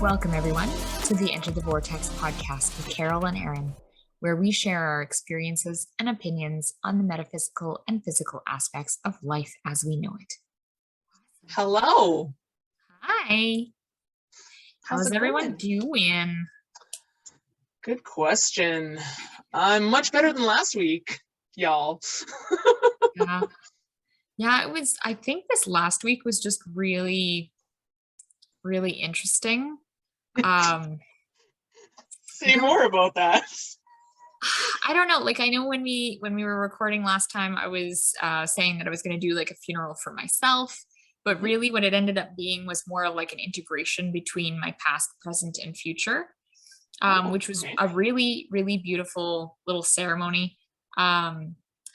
Welcome, everyone, to the Enter the Vortex podcast with Carol and Erin, where we share our experiences and opinions on the metaphysical and physical aspects of life as we know it. Hello. Hi. How's everyone doing? Good question. I'm much better than last week, y'all. Yeah, I think this last week was just really, really interesting. Say more about that. I don't know. I know when we were recording last time, I was saying that I was going to do like a funeral for myself, but really what it ended up being was more like an integration between my past, present, and future, which was a really, really beautiful little ceremony.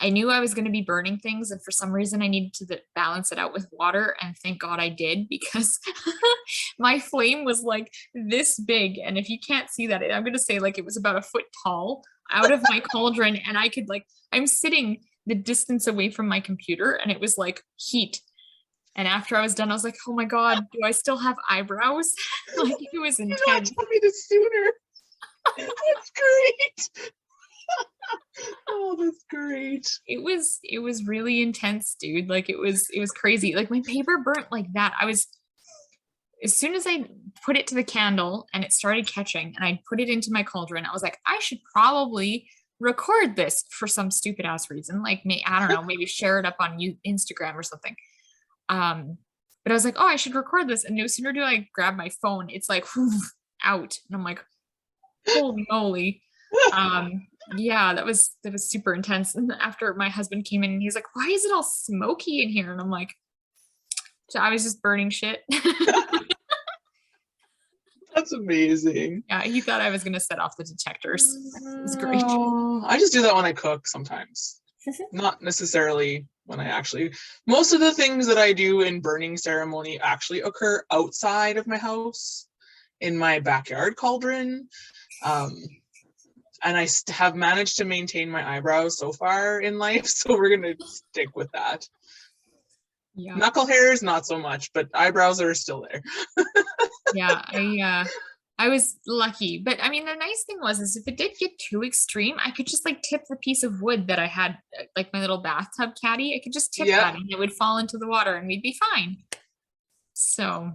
I knew I was going to be burning things, and for some reason I needed to balance it out with water, and thank God I did, because my flame was like this big, and if you can't see that, I'm going to say like it was about a foot tall out of my cauldron, and I could I'm sitting the distance away from my computer, and it was like heat. And after I was done, I was like, oh my God, do I still have eyebrows? It was intense. You not told me this sooner. That's great. Oh, that's great. It was really intense, dude. It was crazy. My paper burnt like that. As soon as I put it to the candle and it started catching and I put it into my cauldron, I was like, I should probably record this for some stupid ass reason. I don't know, maybe share it up on Instagram or something. But I was like, oh, I should record this. And no sooner do I grab my phone, it's like out. And I'm like, holy moly. Yeah, that was super intense. And after my husband came in, he's like, why is it all smoky in here? And I'm like, so I was just burning shit. That's amazing. Yeah, he thought I was going to set off the detectors. It was great. I just do that when I cook sometimes. Not necessarily when I actually... Most of the things that I do in burning ceremony actually occur outside of my house, in my backyard cauldron. And I have managed to maintain my eyebrows so far in life, so we're going to stick with that. Yeah. Knuckle hairs, not so much, but eyebrows are still there. Yeah, I was lucky. But I mean, the nice thing was if it did get too extreme, I could just tip the piece of wood that I had, my little bathtub caddy. I could just tip that and it would fall into the water and we'd be fine. So.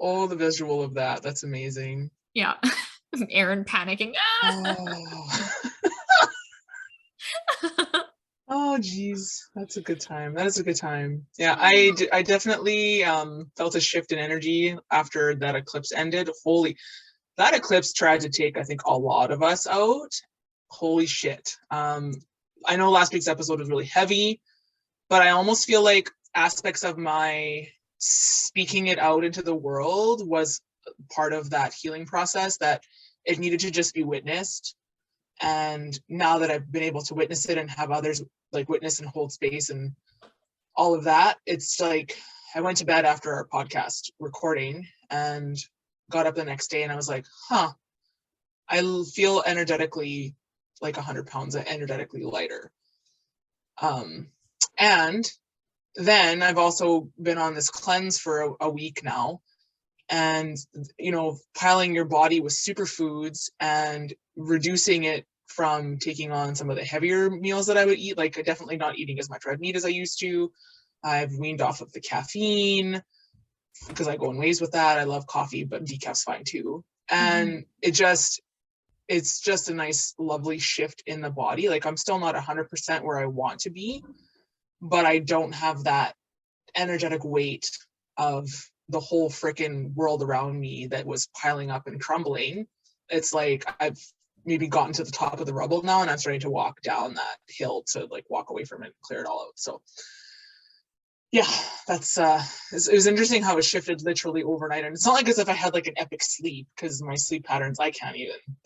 Oh, the visual of that. That's amazing. Yeah. Erin panicking. Oh geez, that's a good time. That is a good time. Yeah, I definitely felt a shift in energy after that eclipse ended. That eclipse tried to take, I think, a lot of us out. Holy shit. I know last week's episode was really heavy, but I almost feel like aspects of my speaking it out into the world was part of that healing process, that it needed to just be witnessed. And now that I've been able to witness it and have others witness and hold space and all of that, it's I went to bed after our podcast recording and got up the next day and I was like, I feel energetically 100 pounds energetically lighter. And then I've also been on this cleanse for a week now. And, piling your body with superfoods and reducing it from taking on some of the heavier meals that I would eat, definitely not eating as much red meat as I used to. I've weaned off of the caffeine because I go in ways with that. I love coffee, but decaf's fine too. And it's just a nice, lovely shift in the body. I'm still not 100% where I want to be, but I don't have that energetic weight of the whole freaking world around me that was piling up and crumbling. It's I've maybe gotten to the top of the rubble now and I'm starting to walk down that hill to walk away from it and clear it all out. So yeah, that's it was interesting how it shifted literally overnight. And it's not as if I had an epic sleep, because my sleep patterns,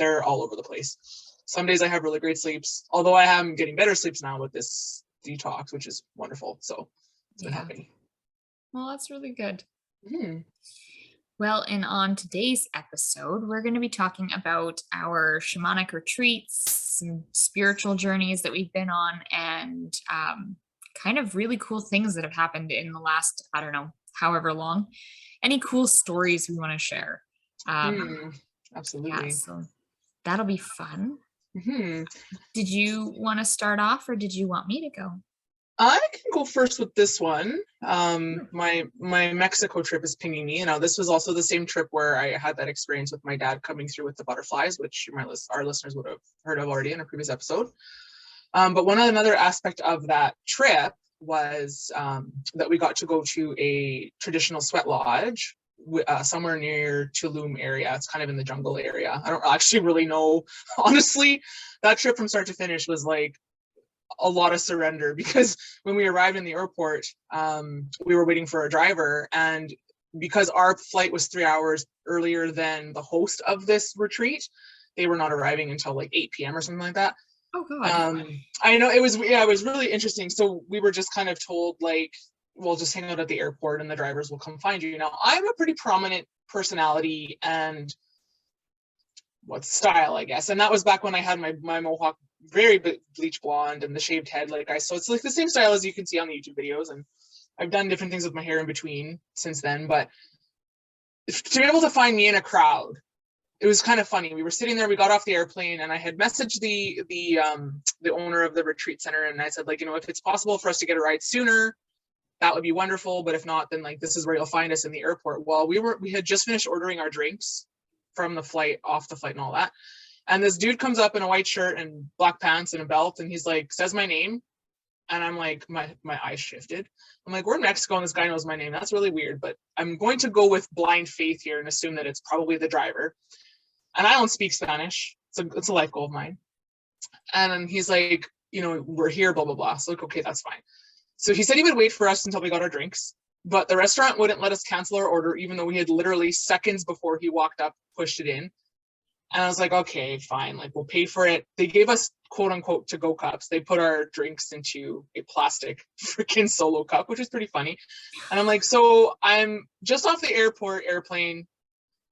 they're all over the place. Some days I have really great sleeps, although I am getting better sleeps now with this detox, which is wonderful. So it's been helping. Well, that's really good. Well, and on today's episode, we're going to be talking about our shamanic retreats, some spiritual journeys that we've been on, and kind of really cool things that have happened in the last, I don't know, however long. any cool stories we want to share. Yeah, Absolutely. so that'll be fun. Hmm. Did you want to start off or did you want me to go? I can go first with this one. Sure. My Mexico trip is pinging me. You know, this was also the same trip where I had that experience with my dad coming through with the butterflies, which our listeners would have heard of already in a previous episode. But another aspect of that trip was that we got to go to a traditional sweat lodge somewhere near Tulum area. It's kind of in the jungle area. I don't actually really know. Honestly, that trip from start to finish was like a lot of surrender, because when we arrived in the airport, we were waiting for a driver, and because our flight was 3 hours earlier than the host of this retreat, they were not arriving until like 8 p.m. or something like that. Oh God. I know it was really interesting. So we were just kind of told like, we'll just hang out at the airport and the drivers will come find you. Now, I'm a pretty prominent personality and style, I guess. And that was back when I had my mohawk very bleach blonde and the shaved head, so it's like the same style as you can see on the YouTube videos. And I've done different things with my hair in between since then. But to be able to find me in a crowd, it was kind of funny. We were sitting there, we got off the airplane, and I had messaged the owner of the retreat center, and I said, like, if it's possible for us to get a ride sooner, that would be wonderful. But if not, then like this is where you'll find us in the airport. Well, we had just finished ordering our drinks from the flight, off the flight and all that. And this dude comes up in a white shirt and black pants and a belt, and he's like, says my name. And I'm like, my eyes shifted. I'm like, we're in Mexico and this guy knows my name. That's really weird, but I'm going to go with blind faith here and assume that it's probably the driver. And I don't speak Spanish. It's a life goal of mine. And then he's like, we're here, blah, blah, blah. So like, okay, that's fine. So he said he would wait for us until we got our drinks, but the restaurant wouldn't let us cancel our order, even though we had literally seconds before he walked up, pushed it in. And I was like, okay, fine, like we'll pay for it. They gave us quote unquote to-go cups. They put our drinks into a plastic freaking solo cup, which is pretty funny. And I'm like, so I'm just off the airplane.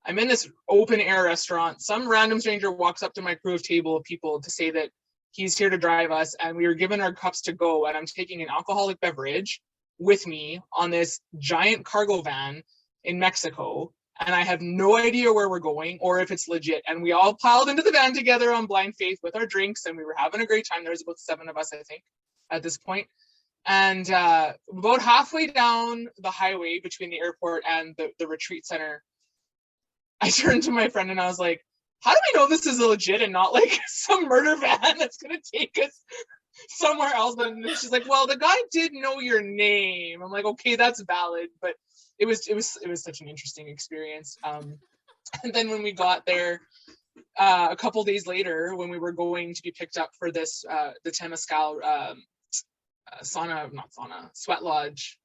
I'm in this open air restaurant. Some random stranger walks up to my crew of table of people to say that he's here to drive us. And we were given our cups to go. And I'm taking an alcoholic beverage with me on this giant cargo van in Mexico. And I have no idea where we're going or if it's legit. And we all piled into the van together on blind faith with our drinks, and we were having a great time. There was about 7 of us, I think, at this point. And about halfway down the highway between the airport and the retreat center, I turned to my friend and I was like, how do we know this is legit and not like some murder van that's going to take us somewhere else? But she's like, well, the guy did know your name. I'm like, okay, that's valid. But it was such an interesting experience. And then when we got there, a couple days later, when we were going to be picked up for this the Temescal sweat lodge,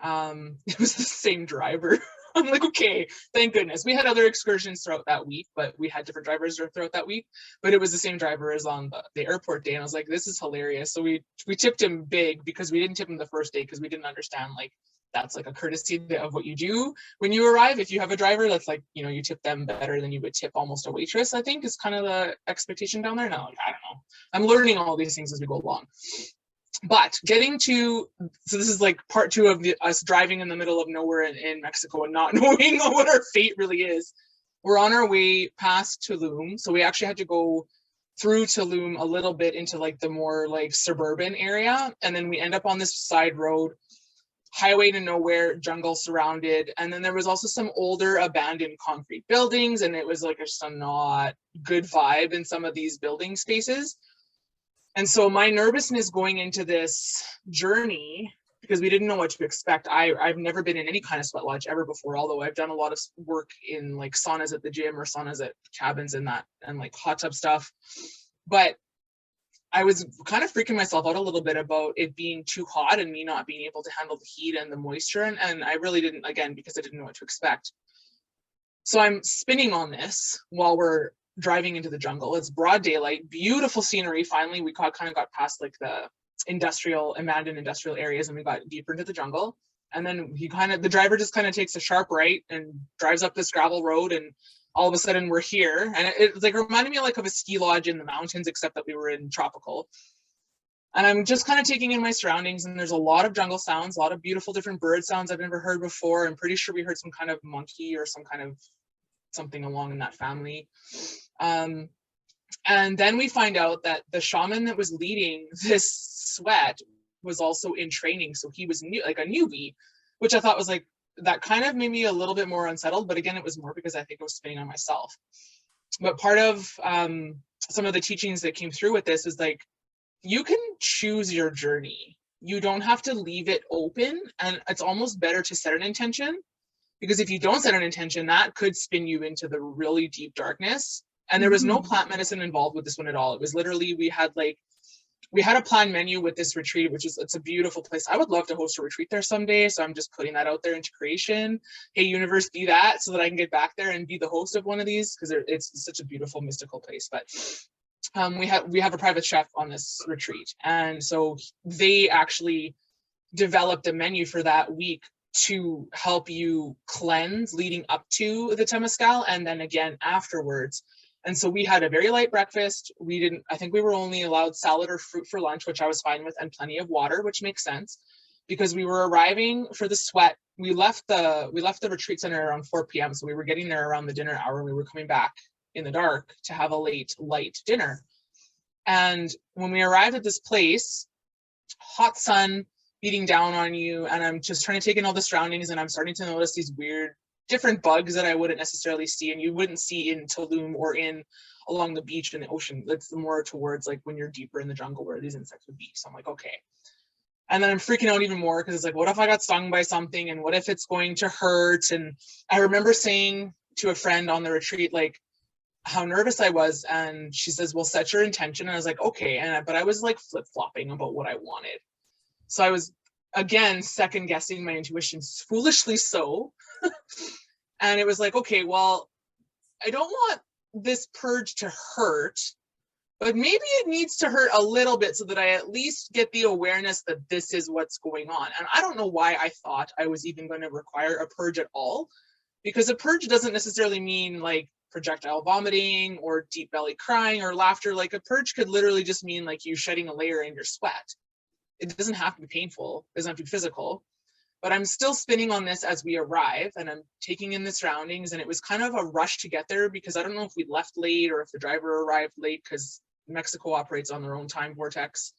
it was the same driver. I'm like, okay, thank goodness. We had other excursions throughout that week, but we had different drivers throughout that week. But it was the same driver as on the airport day, and I was like, this is hilarious. So we tipped him big, because we didn't tip him the first day because we didn't understand like that's like a courtesy of what you do when you arrive. If you have a driver, that's like, you tip them better than you would tip almost a waitress, I think is kind of the expectation down there. No, I don't know. I'm learning all these things as we go along. But so this is like part 2 of us driving in the middle of nowhere in Mexico and not knowing what our fate really is. We're on our way past Tulum. So we actually had to go through Tulum a little bit into like the more like suburban area. And then we end up on this side road, highway to nowhere, jungle surrounded. And then there was also some older abandoned concrete buildings. And it was like just a not good vibe in some of these building spaces. And so my nervousness going into this journey, because we didn't know what to expect. I've never been in any kind of sweat lodge ever before, although I've done a lot of work in like saunas at the gym or saunas at cabins and like hot tub stuff. But I was kind of freaking myself out a little bit about it being too hot and me not being able to handle the heat and the moisture. And I really didn't, again, because I didn't know what to expect. So I'm spinning on this while we're driving into the jungle. It's broad daylight, beautiful scenery. Finally, we kind of got past like the abandoned industrial areas, and we got deeper into the jungle. And then the driver just kind of takes a sharp right and drives up this gravel road, and all of a sudden we're here. And it like reminded me like of a ski lodge in the mountains, except that we were in tropical. And I'm just kind of taking in my surroundings, and there's a lot of jungle sounds, a lot of beautiful different bird sounds I've never heard before. I'm pretty sure we heard some kind of monkey or some kind of something along in that family. And then we find out that the shaman that was leading this sweat was also in training. So he was new, like a newbie, which I thought was like, that kind of made me a little bit more unsettled. But again, it was more because I think I was spinning on myself. But part of some of the teachings that came through with this is like, you can choose your journey. You don't have to leave it open. And it's almost better to set an intention, because if you don't set an intention, that could spin you into the really deep darkness. And there was no plant medicine involved with this one at all. It was literally, we had a planned menu with this retreat, it's a beautiful place. I would love to host a retreat there someday. So I'm just putting that out there into creation. Hey, universe, be that, so that I can get back there and be the host of one of these, because it's such a beautiful mystical place. But we have a private chef on this retreat, and so they actually developed a menu for that week to help you cleanse leading up to the Temescal and then again afterwards. And so we had a very light breakfast. I think we were only allowed salad or fruit for lunch, which I was fine with, and plenty of water, which makes sense because we were arriving for the sweat. We left the retreat center around 4 p.m. So we were getting there around the dinner hour, and we were coming back in the dark to have a late, light dinner. And when we arrived at this place, hot sun beating down on you, and I'm just trying to take in all the surroundings, and I'm starting to notice these weird different bugs that I wouldn't necessarily see, and you wouldn't see in Tulum or in along the beach and the ocean. That's more towards like when you're deeper in the jungle where these insects would be. So I'm like, okay. And then I'm freaking out even more because it's like, what if I got stung by something, and what if it's going to hurt? And I remember saying to a friend on the retreat, like, how nervous I was, and she says, well, set your intention. And I was like, okay. But I was like flip-flopping about what I wanted. So I was, again, second guessing my intuition, foolishly so. And it was like, okay, well, I don't want this purge to hurt, but maybe it needs to hurt a little bit so that I at least get the awareness that this is what's going on. And I don't know why I thought I was even going to require a purge at all, because a purge doesn't necessarily mean like projectile vomiting or deep belly crying or laughter. Like a purge could literally just mean like you shedding a layer in your sweat. It doesn't have to be painful. It doesn't have to be physical. But I'm still spinning on this as we arrive, and I'm taking in the surroundings, and it was kind of a rush to get there because I don't know if we left late or if the driver arrived late, because Mexico operates on their own time vortex.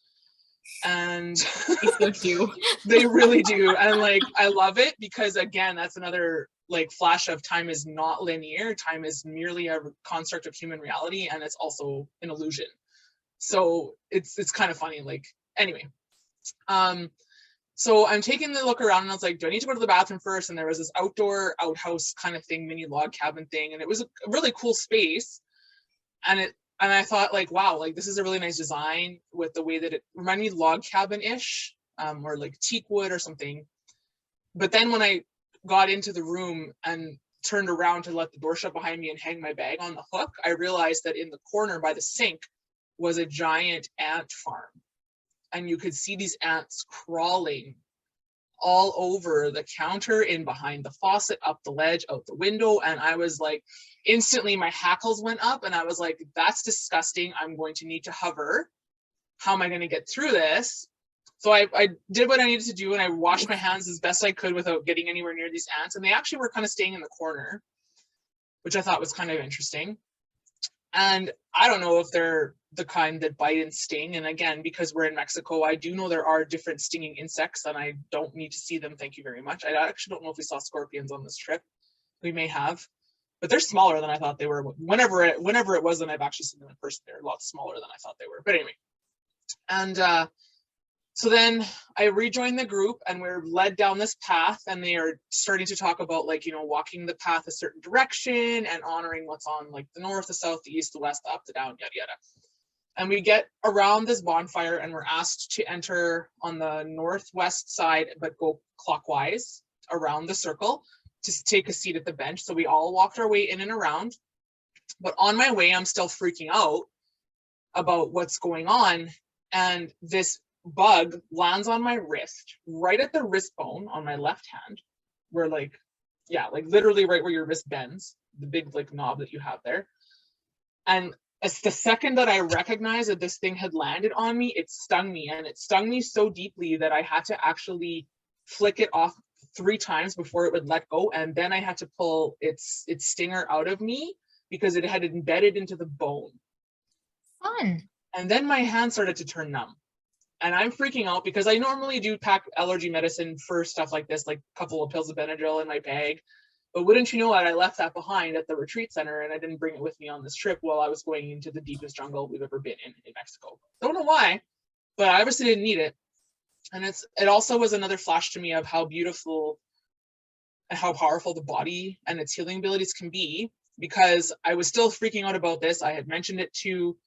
And so do. They really do. And like, I love it because again, that's another like flash of time is not linear. Time is merely a construct of human reality, and it's also an illusion. So it's kind of funny. Like, anyway. So I'm taking the look around, and I was like, do I need to go to the bathroom first? And there was this outdoor outhouse kind of thing, mini log cabin thing. And it was a really cool space. And I thought like, wow, like this is a really nice design with the way that it reminded me log cabin-ish, or like teak wood or something. But then when I got into the room and turned around to let the door shut behind me and hang my bag on the hook, I realized that in the corner by the sink was a giant ant farm. And you could see these ants crawling all over the counter, in behind the faucet, up the ledge, out the window. And I was like, instantly my hackles went up, and I was like, that's disgusting. I'm going to need to hover. How am I going to get through this? So I did what I needed to do, and I washed my hands as best I could without getting anywhere near these ants. And they actually were kind of staying in the corner, which I thought was kind of interesting. And I don't know if they're the kind that bite and sting. And again, because we're in Mexico, I do know there are different stinging insects, and I don't need to see them. Thank you very much. I actually don't know if we saw scorpions on this trip. We may have, but they're smaller than I thought they were. Whenever it was, and I've actually seen them in person, they're a lot smaller than I thought they were. But anyway, and so then I rejoined the group, and we're led down this path, and they are starting to talk about like, walking the path a certain direction and honoring what's on like the north, the south, the east, the west, the up, the down, yada, yada. And we get around this bonfire, and we're asked to enter on the northwest side, but go clockwise around the circle to take a seat at the bench. So we all walked our way in and around. But on my way, I'm still freaking out about what's going on. And this bug lands on my wrist, right at the wrist bone on my left hand, where like literally right where your wrist bends, the big like knob that you have there. And As the second that I recognized that this thing had landed on me, it stung me, and it stung me so deeply that I had to actually flick it off 3 times before it would let go, and then I had to pull its stinger out of me because it had embedded into the bone. Fun. And then my hand started to turn numb. And I'm freaking out because I normally do pack allergy medicine for stuff like this, like a couple of pills of Benadryl in my bag. But wouldn't you know it, I left that behind at the retreat center, and I didn't bring it with me on this trip while I was going into the deepest jungle we've ever been in Mexico. Don't know why, but I obviously didn't need it. And it also was another flash to me of how beautiful and how powerful the body and its healing abilities can be, because I was still freaking out about this. I had mentioned it to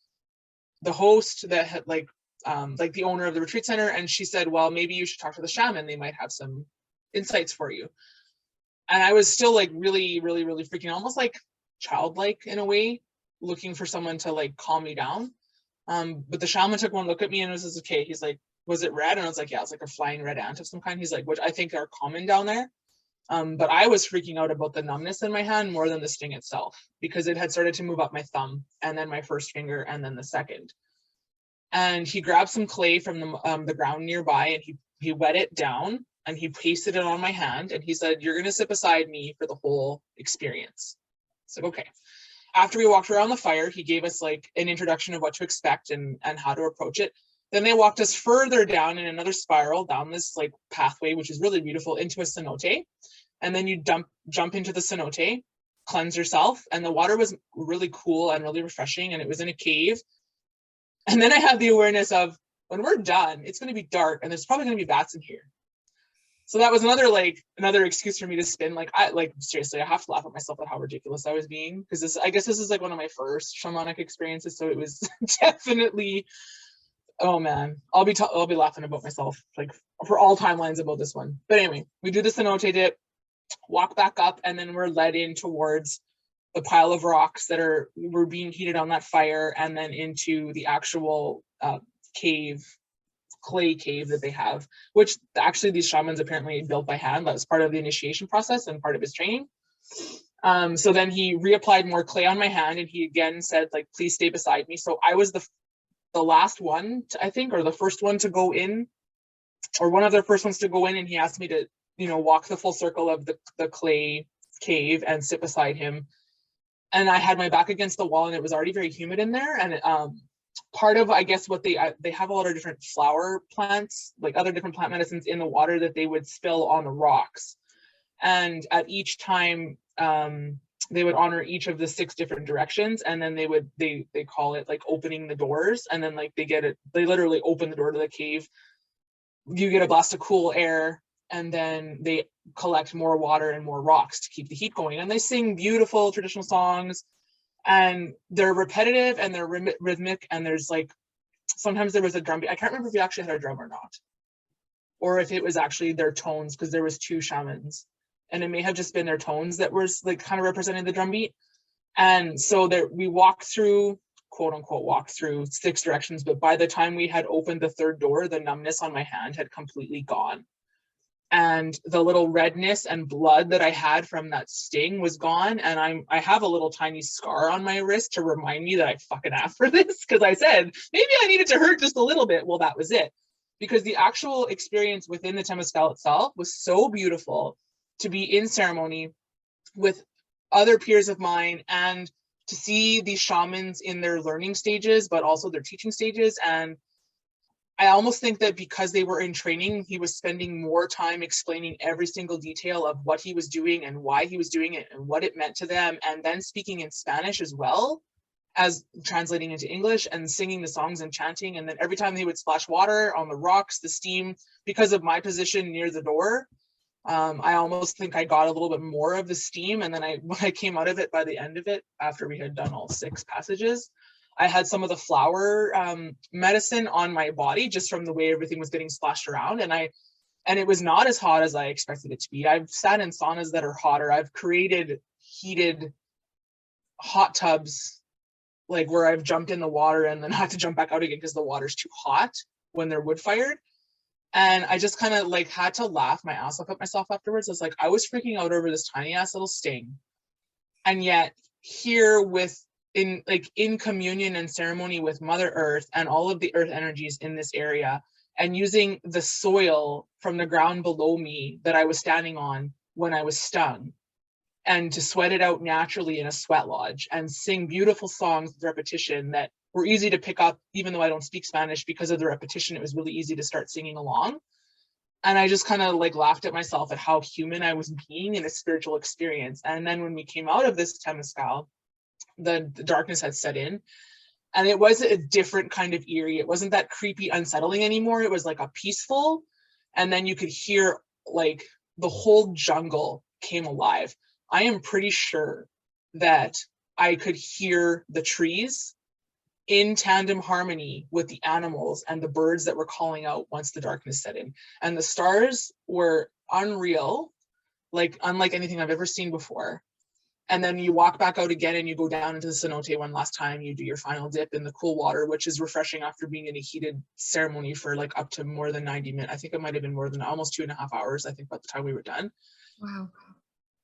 the host that had like the owner of the retreat center, and she said, well, maybe you should talk to the shaman. They might have some insights for you. And I was still like really, really, really freaking out, almost like childlike in a way, looking for someone to like calm me down. But the shaman took one look at me and was okay. He's like, was it red? And I was like, yeah, it's like a flying red ant of some kind. He's like, which I think are common down there. But I was freaking out about the numbness in my hand more than the sting itself, because it had started to move up my thumb and then my first finger and then the second. And he grabbed some clay from the ground nearby, and he wet it down and he pasted it on my hand, and he said, you're going to sit beside me for the whole experience. It's like, okay. After we walked around the fire, he gave us like an introduction of what to expect and how to approach it. Then they walked us further down in another spiral down this like pathway, which is really beautiful, into a cenote. And then you jump into the cenote, cleanse yourself. And the water was really cool and really refreshing. And it was in a cave. And then I had the awareness of, when we're done, it's going to be dark and there's probably going to be bats in here. So that was another excuse for me to spin. Seriously, I have to laugh at myself at how ridiculous I was being, because I guess this is like one of my first shamanic experiences. So it was definitely, oh man, I'll be laughing about myself like for all timelines about this one. But anyway, we do the cenote dip, walk back up, and then we're led in towards the pile of rocks that were being heated on that fire, and then into the actual clay cave that they have, which actually these shamans apparently built by hand. That was part of the initiation process and part of his training. So then he reapplied more clay on my hand, and he again said, like, please stay beside me. So I was the last one, I think, or the first one to go in, or one of the first ones to go in, and he asked me to, walk the full circle of the clay cave and sit beside him. And I had my back against the wall, and it was already very humid in there. And part of, I guess, what they have a lot of different flower plants, like other different plant medicines in the water that they would spill on the rocks. And at each time, they would honor each of the 6 different directions, and then they call it like opening the doors, and then like they literally open the door to the cave. You get a blast of cool air, and then they collect more water and more rocks to keep the heat going. And they sing beautiful traditional songs, and they're repetitive and they're rhythmic. And there's like, sometimes there was a drum beat. I can't remember if you actually had a drum or not, or if it was actually their tones, because there was 2 shamans, and it may have just been their tones that were like kind of representing the drum beat. And so we walked through, quote unquote, walked through 6 directions. But by the time we had opened the 3rd door, the numbness on my hand had completely gone. And the little redness and blood that I had from that sting was gone. And I have a little tiny scar on my wrist to remind me that I fucking asked for this, because I said, maybe I needed to hurt just a little bit. Well, that was it. Because the actual experience within the Temescal itself was so beautiful, to be in ceremony with other peers of mine, and to see these shamans in their learning stages, but also their teaching stages. And I almost think that because they were in training, he was spending more time explaining every single detail of what he was doing and why he was doing it and what it meant to them, and then speaking in Spanish as well as translating into English and singing the songs and chanting. And then every time he would splash water on the rocks, the steam, because of my position near the door, I almost think I got a little bit more of the steam. And then when I came out of it, by the end of it, after we had done all 6 passages, I had some of the flower medicine on my body, just from the way everything was getting splashed around. And it was not as hot as I expected it to be. I've sat in saunas that are hotter. I've created heated hot tubs, like where I've jumped in the water and then had to jump back out again because the water's too hot when they're wood fired. And I just kind of like had to laugh my ass off at myself afterwards. I was like, I was freaking out over this tiny ass little sting. And yet here with in communion and ceremony with Mother Earth and all of the earth energies in this area, and using the soil from the ground below me that I was standing on when I was stung, and to sweat it out naturally in a sweat lodge and sing beautiful songs with repetition that were easy to pick up, even though I don't speak Spanish. Because of the repetition, it was really easy to start singing along. And I just kind of like laughed at myself at how human I was being in a spiritual experience. And then when we came out of this temescal, the darkness had set in, and it was a different kind of eerie. It wasn't that creepy, unsettling anymore. It was like a peaceful, and then you could hear like the whole jungle came alive. I am pretty sure that I could hear the trees in tandem harmony with the animals and the birds that were calling out once the darkness set in. And the stars were unreal, like unlike anything I've ever seen before. And then you walk back out again and you go down into the cenote one last time. You do your final dip in the cool water, which is refreshing after being in a heated ceremony for like up to more than 90 minutes. I think it might have been more than almost 2.5 hours, I think, by the time we were done. Wow.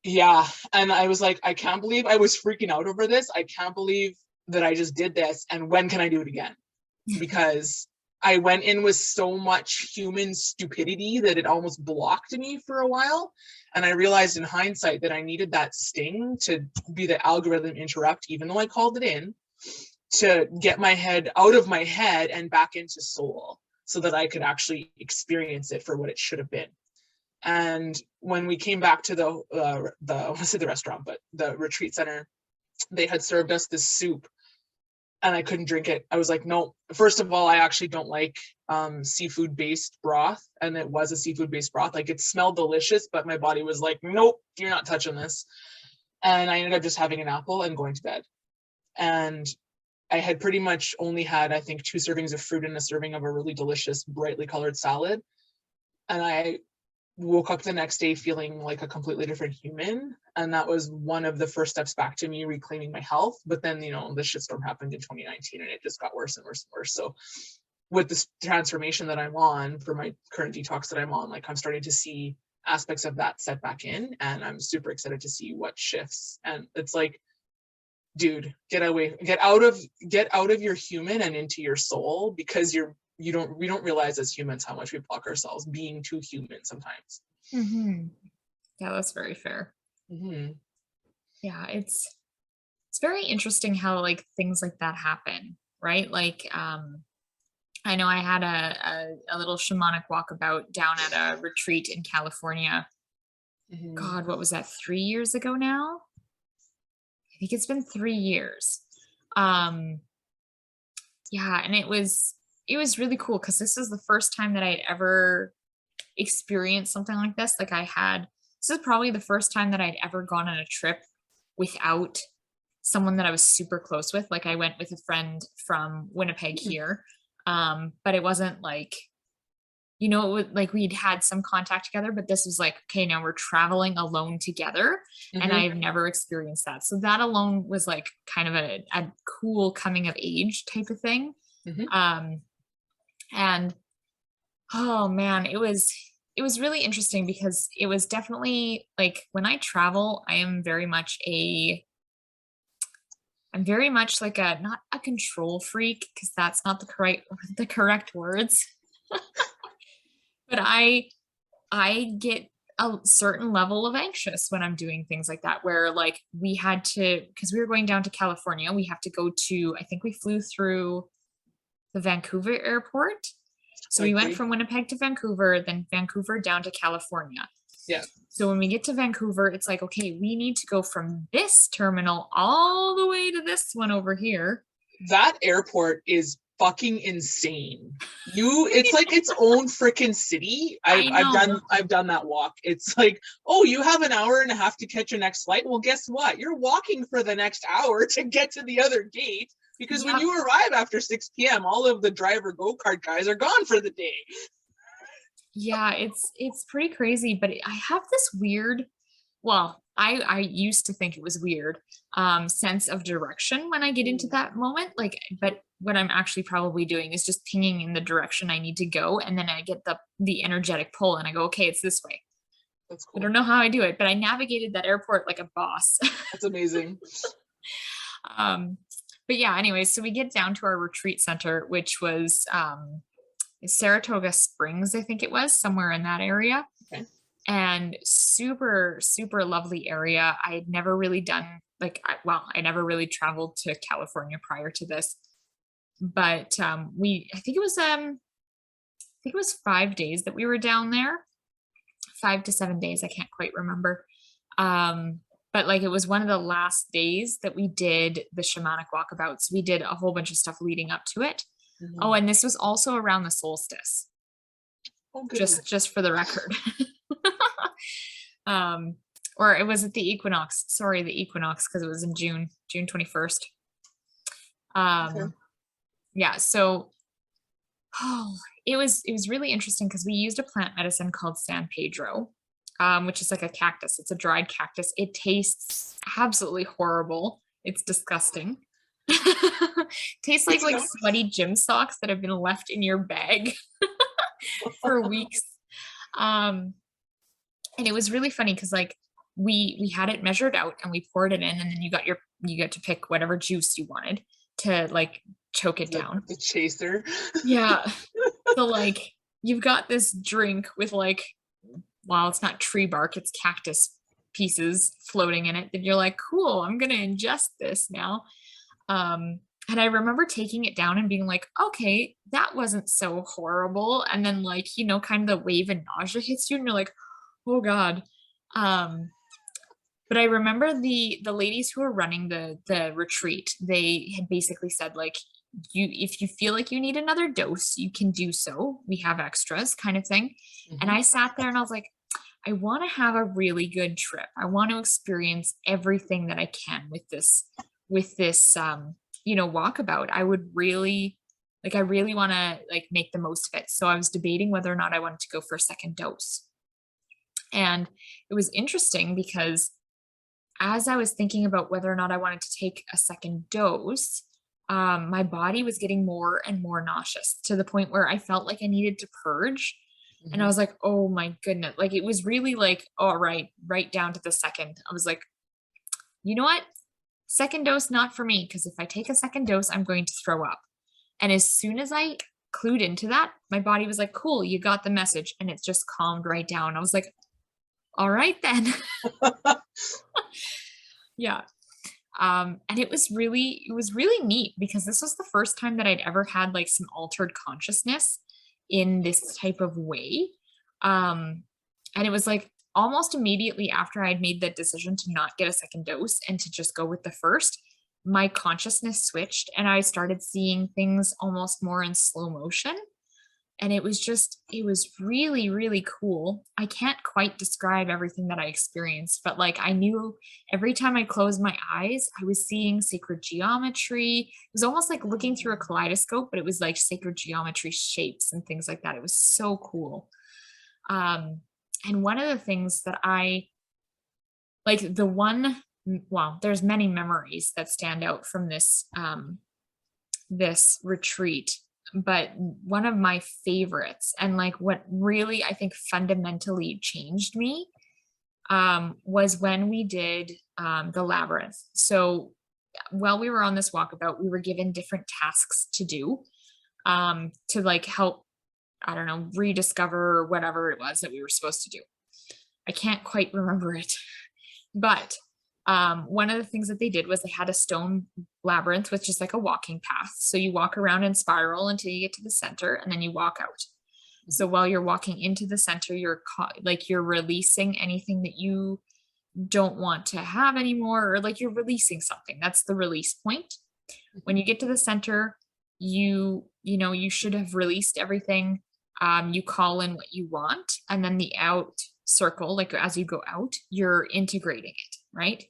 Yeah. And I was like, I can't believe I was freaking out over this. I can't believe that I just did this. And when can I do it again? Because I went in with so much human stupidity that it almost blocked me for a while. And I realized in hindsight that I needed that sting to be the algorithm interrupt, even though I called it in, to get my head out of my head and back into soul so that I could actually experience it for what it should have been. And when we came back to the I want to say the restaurant, but the retreat center, they had served us this soup and I couldn't drink it. I was like, no. First of all, I actually don't like seafood-based broth, and it was a seafood-based broth. Like, it smelled delicious, but my body was like, nope, you're not touching this. And I ended up just having an apple and going to bed. And I had pretty much only had, I think, 2 servings of fruit and a serving of a really delicious, brightly colored salad. And I woke up the next day feeling like a completely different human. And that was one of the first steps back to me reclaiming my health. But then, the shitstorm happened in 2019 and it just got worse and worse and worse. So with this transformation that I'm on for my current detox that I'm on, like, I'm starting to see aspects of that set back in, and I'm super excited to see what shifts. And it's like, dude, get out of your human and into your soul, because we don't realize as humans how much we block ourselves being too human sometimes. Mm-hmm. Yeah, that's very fair. Mm-hmm. Yeah, it's very interesting how like things like that happen, right? Like, I know I had a little shamanic walkabout down at a retreat in California. Mm-hmm. God, what was that? 3 years ago now? I think it's been 3 years. Yeah, and it was really cool because this was the first time that I'd ever experienced something like this. This is probably the first time that I'd ever gone on a trip without someone that I was super close with. Like, I went with a friend from Winnipeg here. But it wasn't like, it was like we'd had some contact together, but this was like, okay, now we're traveling alone together. Mm-hmm. And I've never experienced that. So that alone was like kind of a cool coming of age type of thing. Mm-hmm. And oh man, it was really interesting because it was definitely like, when I travel, I'm very much like not a control freak, because that's not the correct words. But I get a certain level of anxious when I'm doing things like that, where like because we were going down to California, we have to go to, I think we flew through the Vancouver airport. So we went from Winnipeg to Vancouver, then Vancouver down to California. Yeah. So when we get to Vancouver, it's like, okay, we need to go from this terminal all the way to this one over here. That airport is fucking insane. It's like its own freaking city. I've done that walk. It's like, oh, you have an hour and a half to catch your next flight. Well, guess what? You're walking for the next hour to get to the other gate, because when you arrive after 6 p.m., all of the driver go-kart guys are gone for the day. Yeah, it's pretty crazy, but I have this weird, well, I used to think it was weird, sense of direction when I get into that moment. Like, but what I'm actually probably doing is just pinging in the direction I need to go, and then I get the energetic pull, and I go, okay, it's this way. That's cool. I don't know how I do it, but I navigated that airport like a boss. That's amazing. But yeah, anyway, so we get down to our retreat center, which was Saratoga Springs, I think it was, somewhere in that area. Okay. And super, super lovely area. I had never really done like, I never really traveled to California prior to this, but I think it was 5 days that we were down there, 5 to 7 days. I can't quite remember. But like it was one of the last days that we did the shamanic walkabouts. We did a whole bunch of stuff leading up to it. Oh, Mhm. and this was also around the solstice, Oh, goody. just for the record. um, or it was at the equinox. Sorry, the equinox, because it was in June 21st. Okay. Yeah, so oh, it was really interesting because we used a plant medicine called San Pedro, which is like a cactus. It's a dried cactus. It tastes absolutely horrible. It's disgusting. Tastes Good like to know. sweaty gym socks that have been left in your bag for weeks. Um, and it was really funny because like we had it measured out and we poured it in, and then you get to pick whatever juice you wanted to like choke it down. The chaser. Yeah. So like you've got this drink with like, well, it's not tree bark, it's cactus pieces floating in it. That you're like, cool, I'm gonna ingest this now. And I remember taking it down and being like, okay, that wasn't so horrible. And then like, kind of the wave of nausea hits you and you're like, oh God. Um, but I remember the ladies who were running the retreat, they had basically said like, if you feel like you need another dose, you can do so. We have extras kind of thing. And Mhm. I sat there and I was like, I want to have a really good trip. I want to experience everything that I can with this walkabout. I really want to like make the most of it. So I was debating whether or not I wanted to go for a second dose. And it was interesting because as I was thinking about whether or not I wanted to take a second dose, my body was getting more and more nauseous to the point where I felt like I needed to purge. And I Mhm. was like, oh my goodness. Like it was really like, all right down to the second. I was like, you know what? Second dose, not for me. Because if I take a second dose, I'm going to throw up. And as soon as I clued into that, my body was like, cool, you got the message. And it just calmed right down. I was like, all right then. Yeah. And it was really neat because this was the first time that I'd ever had like some altered consciousness in this type of way. Um, and it was like almost immediately after I'd made that decision to not get a second dose and to just go with the first, my consciousness switched and I started seeing things almost more in slow motion. And it was really, really cool. I can't quite describe everything that I experienced, but like I knew every time I closed my eyes, I was seeing sacred geometry. It was almost like looking through a kaleidoscope, but it was like sacred geometry shapes and things like that. It was so cool. Um, and one of the things that I like, well, there's many memories that stand out from this retreat, but one of my favorites and like what really I think fundamentally changed me was when we did the labyrinth. So while we were on this walkabout, we were given different tasks to do to like help, I don't know, rediscover whatever it was that we were supposed to do. I can't quite remember it. But one of the things that they did was they had a stone labyrinth with just like a walking path. So you walk around in spiral until you get to the center and then you walk out. So while you're walking into the center, you're releasing anything that you don't want to have anymore, or like you're releasing something. That's the release point. When you get to the center, you should have released everything. You call in what you want, and then the out circle, like as you go out, you're integrating it, right?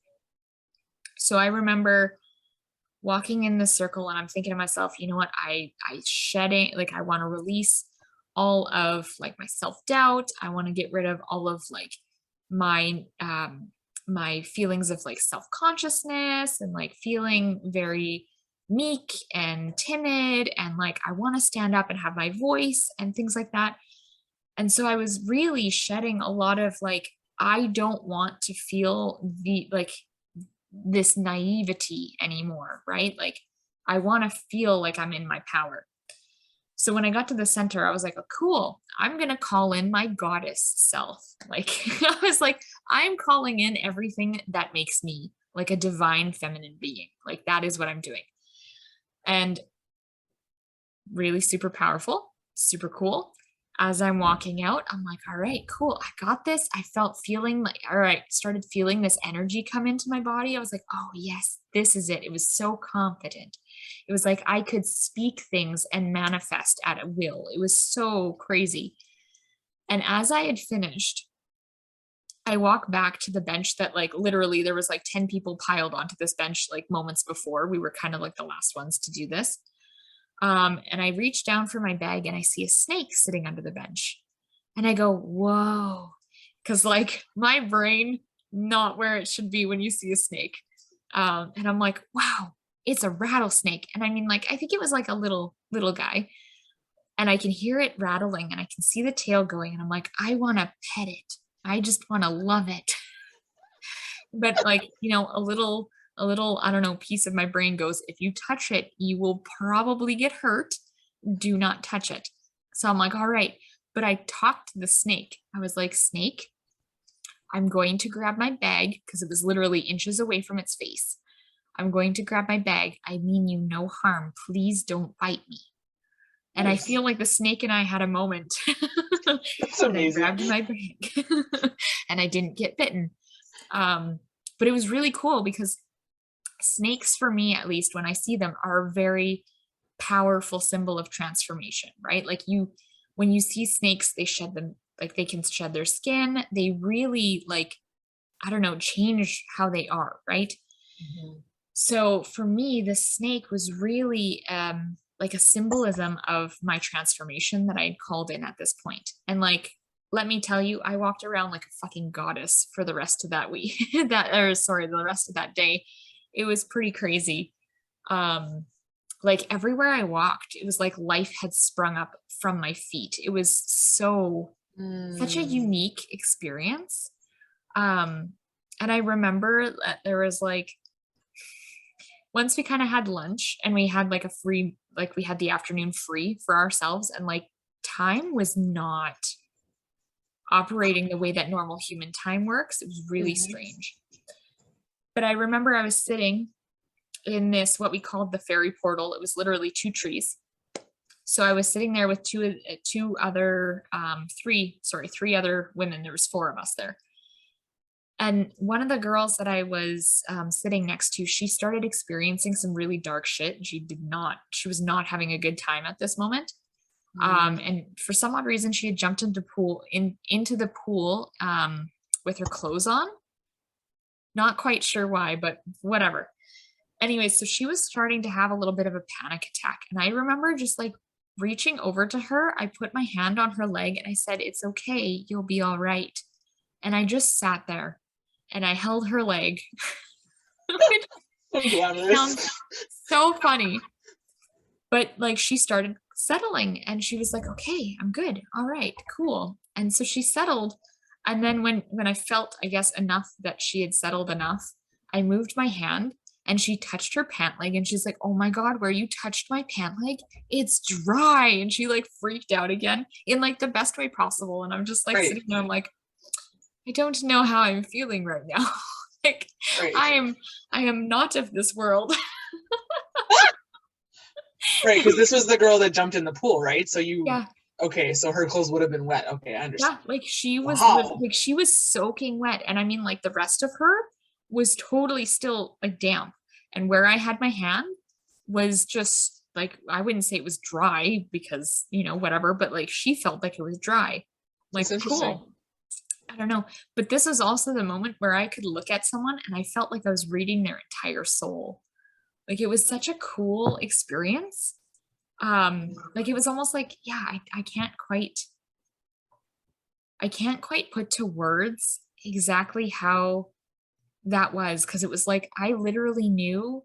So I remember walking in the circle and I'm thinking to myself, you know what, I shedding, like I want to release all of like my self-doubt. I want to get rid of all of like my feelings of like self-consciousness and like feeling very meek and timid and like I want to stand up and have my voice and things like that. And so I was really shedding a lot of like, I don't want to feel this naivety anymore, right? Like I want to feel like I'm in my power. So when I got to the center, I was like, oh, cool. I'm going to call in my goddess self. Like, I was like, I'm calling in everything that makes me like a divine feminine being. Like, that is what I'm doing. And really super powerful, super cool. As I'm walking out, I'm like, all right, cool. I got this. I felt feeling like, all right, started feeling this energy come into my body. I was like, oh, yes, this is it. It was so confident. It was like I could speak things and manifest at a will. It was so crazy. And as I had finished, I walk back to the bench that like literally there was like 10 people piled onto this bench like moments before. We were kind of like the last ones to do this. And I reach down for my bag and I see a snake sitting under the bench. And I go, whoa. Because like my brain, not where it should be when you see a snake. And I'm like, wow, it's a rattlesnake. And I mean, like, I think it was like a little guy. And I can hear it rattling and I can see the tail going. And I'm like, I want to pet it. I just want to love it. But like, a little, I don't know, piece of my brain goes, if you touch it, you will probably get hurt. Do not touch it. So I'm like, all right. But I talked to the snake. I was like, snake, I'm going to grab my bag because it was literally inches away from its face. I'm going to grab my bag. I mean you no harm. Please don't bite me. And I feel like the snake and I had a moment. That's and I amazing. grabbed my bag and I didn't get bitten. But it was really cool because snakes, for me at least, when I see them, are a very powerful symbol of transformation, right? Like when you see snakes, they shed them, like they can shed their skin. They really like, I don't know, change how they are, right? Mhm. So for me, the snake was really like a symbolism of my transformation that I had called in at this point. And like, let me tell you, I walked around like a fucking goddess for the rest of that week. The rest of that day. It was pretty crazy. Like everywhere I walked, it was like life had sprung up from my feet. It was such a Mm. unique experience. And I remember that there was like, once we kind of had lunch and we had like a free, like we had the afternoon free for ourselves, and like time was not operating the way that normal human time works. It was really Mhm. strange. But I remember I was sitting in this, what we called the fairy portal. It was literally two trees. So I was sitting there with three other women. There was four of us there. And one of the girls that I was sitting next to, she started experiencing some really dark shit. And she was not having a good time at this moment. Mm. And for some odd reason, she had jumped into the pool with her clothes on. Not quite sure why, but whatever. Anyway, so she was starting to have a little bit of a panic attack. And I remember just like reaching over to her. I put my hand on her leg and I said, it's okay. You'll be all right. And I just sat there and I held her leg. It So glamorous. sounds so funny. But like she started settling and she was like, okay, I'm good. All right, cool. And so she settled. And then when I felt, I guess, enough that she had settled enough, I moved my hand and she touched her pant leg and she's like, oh my God, where you touched my pant leg, it's dry. And she like freaked out again in like the best way possible. And I'm just like Right. sitting there, I'm like, I don't know how I'm feeling right now. Like Right. I am not of this world. Right. Because this was the girl that jumped in the pool, right? So Yeah. okay, so her clothes would have been wet. Okay, I Yeah, understand. like Wow. she was soaking wet. And I mean, like the rest of her was totally still like damp. And where I had my hand was just like, I wouldn't say it was dry because, whatever, but like she felt like it was dry. That's Like, interesting. cool. I don't know. But this was also the moment where I could look at someone and I felt like I was reading their entire soul. Like it was such a cool experience. Like it was almost like, yeah, I can't quite put to words exactly how that was, because it was like I literally knew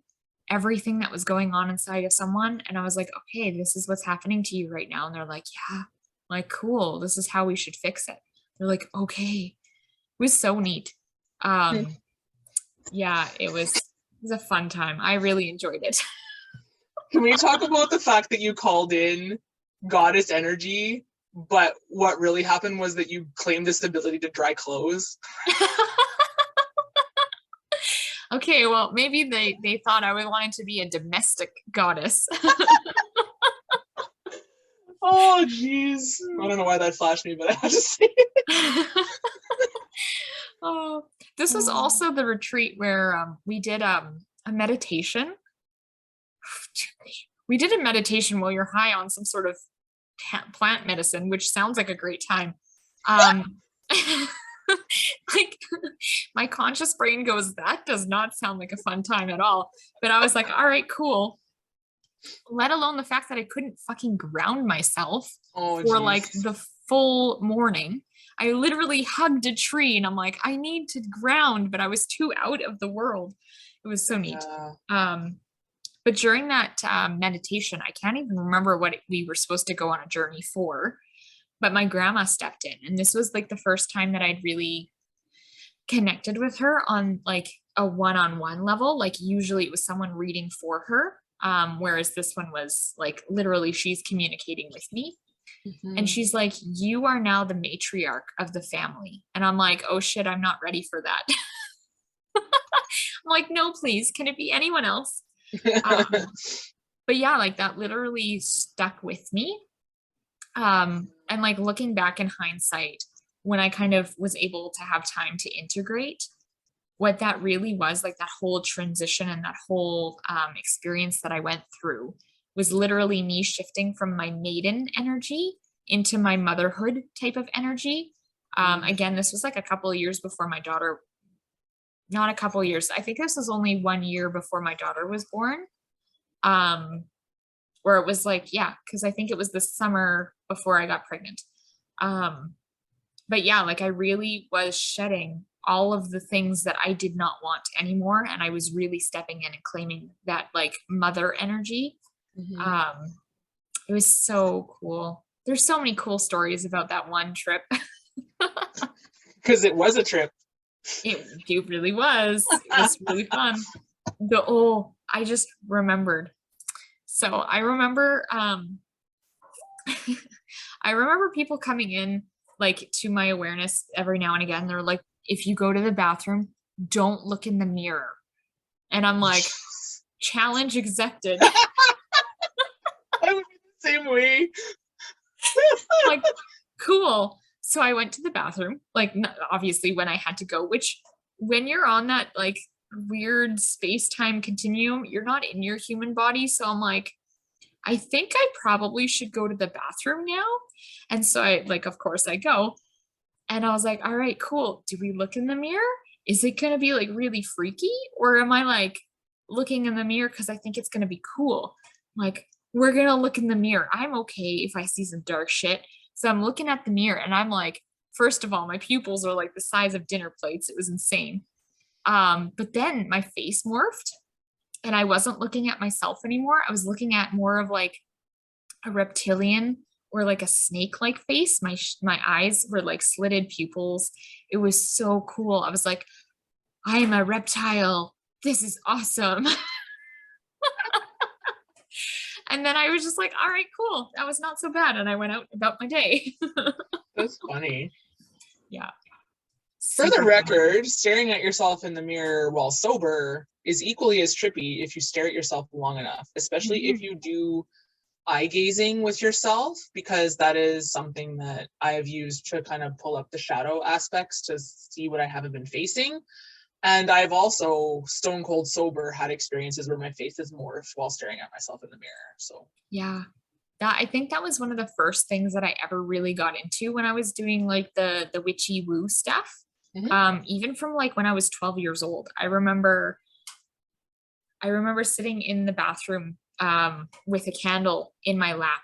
everything that was going on inside of someone and I was like, okay, this is what's happening to you right now. And they're like, yeah, like cool, this is how we should fix it. They're like, okay. It was so neat. Hmm. Yeah, it was a fun time. I really enjoyed it. Can we talk about the fact that you called in goddess energy, but what really happened was that you claimed this ability to dry clothes? Okay, well, maybe they thought I wanted to be a domestic goddess. Oh, jeez. I don't know why that flashed me, but I had to say it. Oh, this was also the retreat where we did a meditation. We did a meditation while you're high on some sort of plant medicine, which sounds like a great time. Like my conscious brain goes, that does not sound like a fun time at all. But I was like, all right, cool. Let alone the fact that I couldn't fucking ground myself for like the full morning. I literally hugged a tree and I'm like, I need to ground, but I was too out of the world. It was so neat. But during that meditation, I can't even remember what we were supposed to go on a journey for, but my grandma stepped in. And this was like the first time that I'd really connected with her on like a one-on-one level. Like usually it was someone reading for her. Whereas this one was like literally she's communicating with me. And she's like, you are now the matriarch of the family. And I'm like, oh shit, I'm not ready for that. I'm like, no, please, can it be anyone else? But yeah, like that literally stuck with me. And like looking back in hindsight, when I kind of was able to have time to integrate what that really was, like that whole transition and that whole experience that I went through was literally me shifting from my maiden energy into my motherhood type of energy. Again, this was like a couple of years before my daughter, not a couple of years. I think this was only 1 year before my daughter was born. Where it was like, yeah, because I think it was the summer before I got pregnant. But yeah, like I really was shedding all of the things that I did not want anymore. And I was really stepping in and claiming that like mother energy. It was so cool. There's so many cool stories about that one trip. Because it was a trip. It really was. It was really fun. I just remembered. So I remember I remember people coming in like to my awareness every now and again. They're like, if you go to the bathroom, don't look in the mirror. And I'm like, challenge accepted. I would be the same way. Like, cool. So I went to the bathroom, like obviously when I had to go, which when you're on that like weird space-time continuum, you're not in your human body. So I'm like, I think I probably should go to the bathroom now. And so I like, of course I go. And I was like, all right, cool. Do we look in the mirror? Is it going to be like really freaky? Or am I like looking in the mirror because I think it's going to be cool? Like, we're going to look in the mirror. I'm okay if I see some dark shit. So I'm looking at the mirror and I'm like, first of all, my pupils are like the size of dinner plates. It was insane. But then my face morphed and I wasn't looking at myself anymore. I was looking at more of like a reptilian or like a snake-like face. My eyes were like slitted pupils. It was so cool. I was like, I am a reptile. This is awesome. And then I was just like, all right, cool. That was not so bad. And I went out about my day. That's funny. Yeah. For the record, staring at yourself in the mirror while sober is equally as trippy if you stare at yourself long enough, especially if you do eye gazing with yourself, because that is something that I have used to kind of pull up the shadow aspects to see what I haven't been facing. And I've also stone cold sober had experiences where my face is morphed while staring at myself in the mirror. So yeah, I think that was one of the first things that I ever really got into when I was doing like the witchy woo stuff. Even from like when I was 12 years old. I remember sitting in the bathroom with a candle in my lap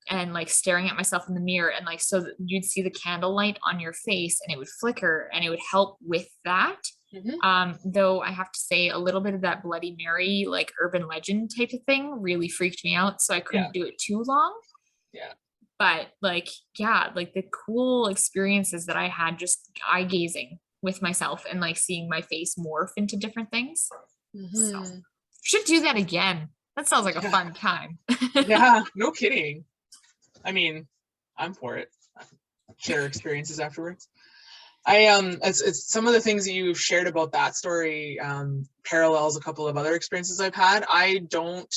and like staring at myself in the mirror, and like so that you'd see the candlelight on your face and it would flicker and it would help with that. Though I have to say a little bit of that Bloody Mary like urban legend type of thing really freaked me out, so I couldn't do it too long. But like, yeah, like the cool experiences that I had just eye gazing with myself and like seeing my face morph into different things. So should do that again. That sounds like a Yeah. fun time. Yeah, no kidding. I mean, I'm for it. Share experiences afterwards. It's some of the things that you've shared about that story parallels a couple of other experiences I've had. I don't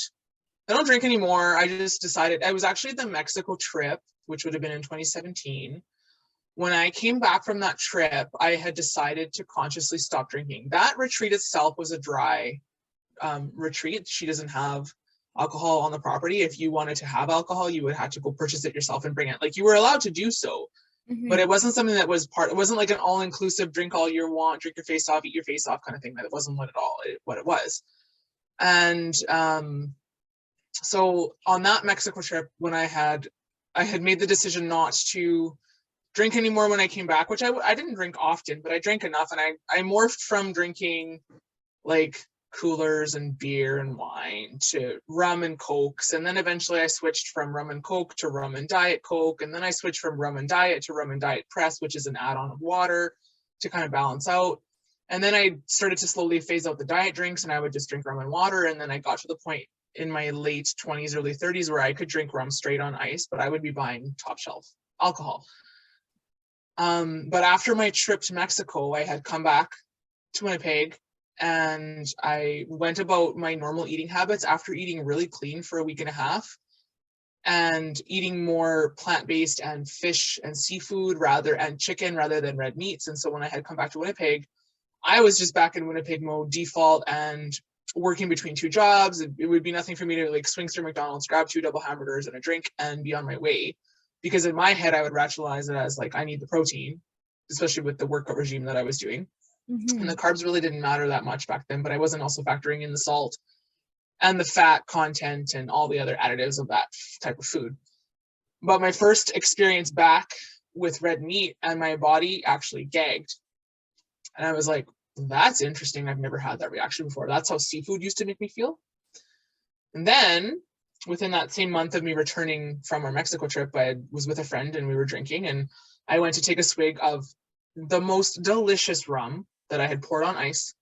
drink anymore. I just decided, I was actually the Mexico trip, which would have been in 2017. When I came back from that trip, I had decided to consciously stop drinking. That retreat itself was a dry retreat. She doesn't have alcohol on the property. If you wanted to have alcohol, you would have to go purchase it yourself and bring it. Like, you were allowed to do so, but it wasn't something that was it wasn't like an all-inclusive drink all you want, drink your face off, eat your face off kind of thing. That it wasn't what it was. And so on that Mexico trip, when I had made the decision not to drink anymore when I came back, which I didn't drink often, but I drank enough, and I morphed from drinking like coolers and beer and wine to rum and cokes, and then eventually I switched from rum and coke to rum and diet coke, and then I switched from rum and diet to rum and diet press, which is an add-on of water to kind of balance out. And then I started to slowly phase out the diet drinks, and I would just drink rum and water. And then I got to the point in my late 20s, early 30s where I could drink rum straight on ice, but I would be buying top shelf alcohol. But after my trip to Mexico, I had come back to Winnipeg, and I went about my normal eating habits after eating really clean for a week and a half and eating more plant-based and fish and seafood and chicken rather than red meats. And so when I had come back to Winnipeg, I was just back in Winnipeg mode default and working between two jobs. It would be nothing for me to like swing through McDonald's, grab 2 double hamburgers and a drink and be on my way. Because in my head, I would rationalize it as like, I need the protein, especially with the workout regime that I was doing. And the carbs really didn't matter that much back then, but I wasn't also factoring in the salt and the fat content and all the other additives of that type of food. But my first experience back with red meat, and my body actually gagged. And I was like, that's interesting. I've never had that reaction before. That's how seafood used to make me feel. And then within that same month of me returning from our Mexico trip, I was with a friend and we were drinking, and I went to take a swig of the most delicious rum that I had poured on ice,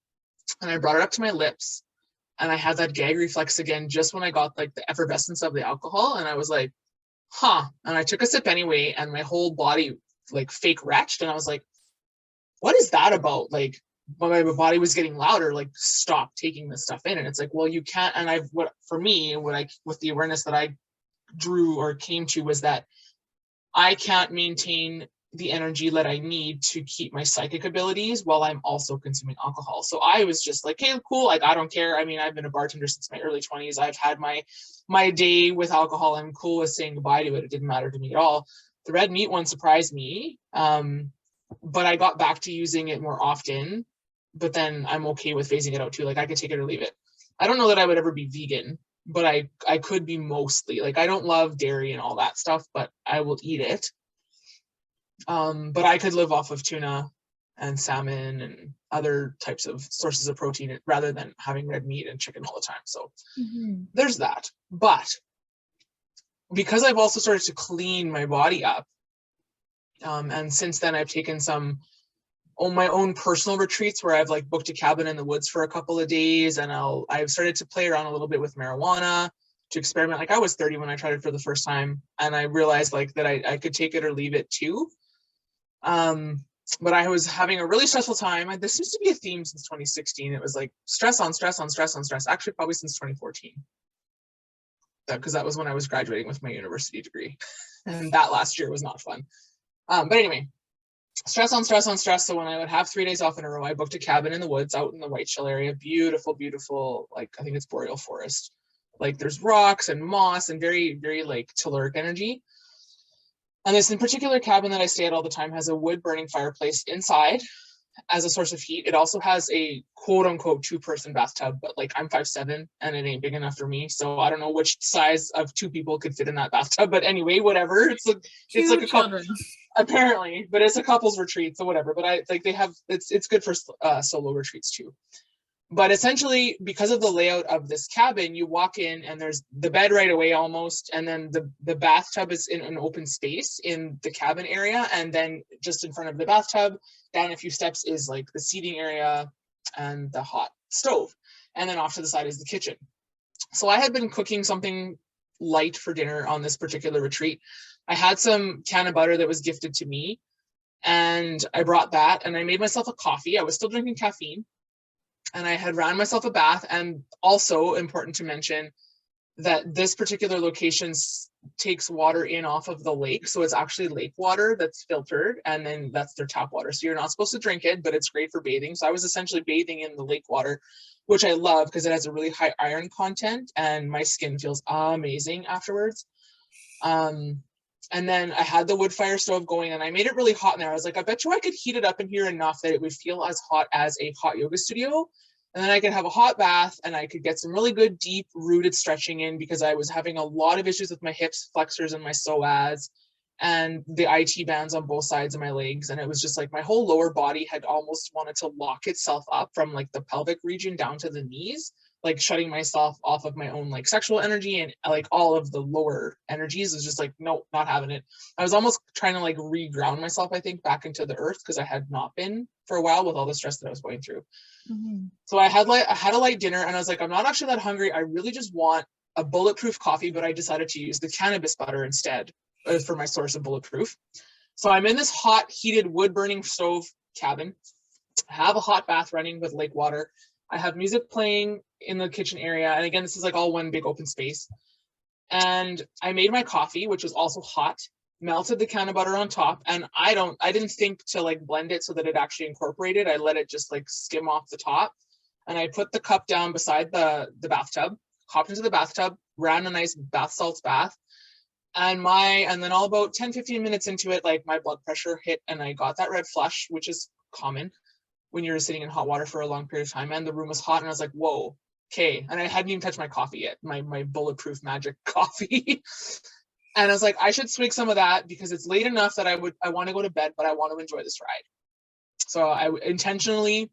and I brought it up to my lips, and I had that gag reflex again just when I got like the effervescence of the alcohol, and I was like, huh. And I took a sip anyway, and my whole body like fake retched, and I was like, what is that about? Like, my body was getting louder, like, stop taking this stuff in. And it's like, well, you can't. And with the awareness that I drew or came to was that I can't maintain the energy that I need to keep my psychic abilities while I'm also consuming alcohol. So I was just like, hey, cool. Like, I don't care. I mean, I've been a bartender since my early 20s. I've had my day with alcohol. I'm cool with saying goodbye to it. It didn't matter to me at all. The red meat one surprised me. But I got back to using it more often, but then I'm okay with phasing it out too. Like, I could take it or leave it. I don't know that I would ever be vegan, but I could be mostly. Like, I don't love dairy and all that stuff, but I will eat it. But I could live off of tuna and salmon and other types of sources of protein rather than having red meat and chicken all the time. So there's that. But because I've also started to clean my body up, and since then I've taken some my own personal retreats where I've like booked a cabin in the woods for a couple of days, and I've started to play around a little bit with marijuana to experiment. Like, I was 30 when I tried it for the first time, and I realized like that I could take it or leave it too. But I was having a really stressful time. This seems to be a theme since 2016. It was like stress on stress on stress on stress. Actually, probably since 2014. Because that was when I was graduating with my university degree. And that last year was not fun. But anyway, stress on stress on stress. So when I would have 3 days off in a row, I booked a cabin in the woods out in the Whiteshell area. Beautiful, beautiful, like, I think it's boreal forest. Like, there's rocks and moss and very, very like telluric energy. And this in particular cabin that I stay at all the time has a wood burning fireplace inside as a source of heat. It also has a quote unquote 2-person bathtub, but like, I'm 5'7" and it ain't big enough for me. So I don't know which size of 2 people could fit in that bathtub, but anyway, whatever. It's like a couple, apparently, but it's a couple's retreat, so whatever. But it's good for solo retreats too. But essentially, because of the layout of this cabin, you walk in and there's the bed right away almost, and then the bathtub is in an open space in the cabin area, and then just in front of the bathtub, down a few steps is like the seating area and the hot stove, and then off to the side is the kitchen. So I had been cooking something light for dinner on this particular retreat. I had some can of butter that was gifted to me, and I brought that, and I made myself a coffee. I was still drinking caffeine, and I had ran myself a bath. And also important to mention that this particular location takes water in off of the lake. So it's actually lake water that's filtered, and then that's their tap water. So you're not supposed to drink it, but it's great for bathing. So I was essentially bathing in the lake water, which I love because it has a really high iron content and my skin feels amazing afterwards. And then I had the wood fire stove going, and I made it really hot in there. I was like, I bet you I could heat it up in here enough that it would feel as hot as a hot yoga studio. And then I could have a hot bath, and I could get some really good deep rooted stretching in, because I was having a lot of issues with my hips flexors and my psoas and the IT bands on both sides of my legs. And it was just like my whole lower body had almost wanted to lock itself up from like the pelvic region down to the knees, like shutting myself off of my own like sexual energy, and like all of the lower energies was just like, nope, not having it. I was almost trying to like reground myself, I think, back into the earth, because I had not been for a while with all the stress that I was going through. Mm-hmm. So I had a light dinner, and I was like, I'm not actually that hungry. I really just want a bulletproof coffee, but I decided to use the cannabis butter instead for my source of bulletproof. So I'm in this hot, heated, wood-burning stove cabin. I have a hot bath running with lake water. I have music playing in the kitchen area. And again, this is like all one big open space. And I made my coffee, which was also hot, melted the can of butter on top. And I didn't think to like blend it so that it actually incorporated. I let it just like skim off the top. And I put the cup down beside the bathtub, hopped into the bathtub, ran a nice bath salts bath. And then all about 10-15 minutes into it, like my blood pressure hit, and I got that red flush, which is common when you're sitting in hot water for a long period of time. And the room was hot, and I was like, whoa, okay. And I hadn't even touched my coffee yet, my bulletproof magic coffee. And I was like, I should swig some of that, because it's late enough that I want to go to bed, but I want to enjoy this ride. So I intentionally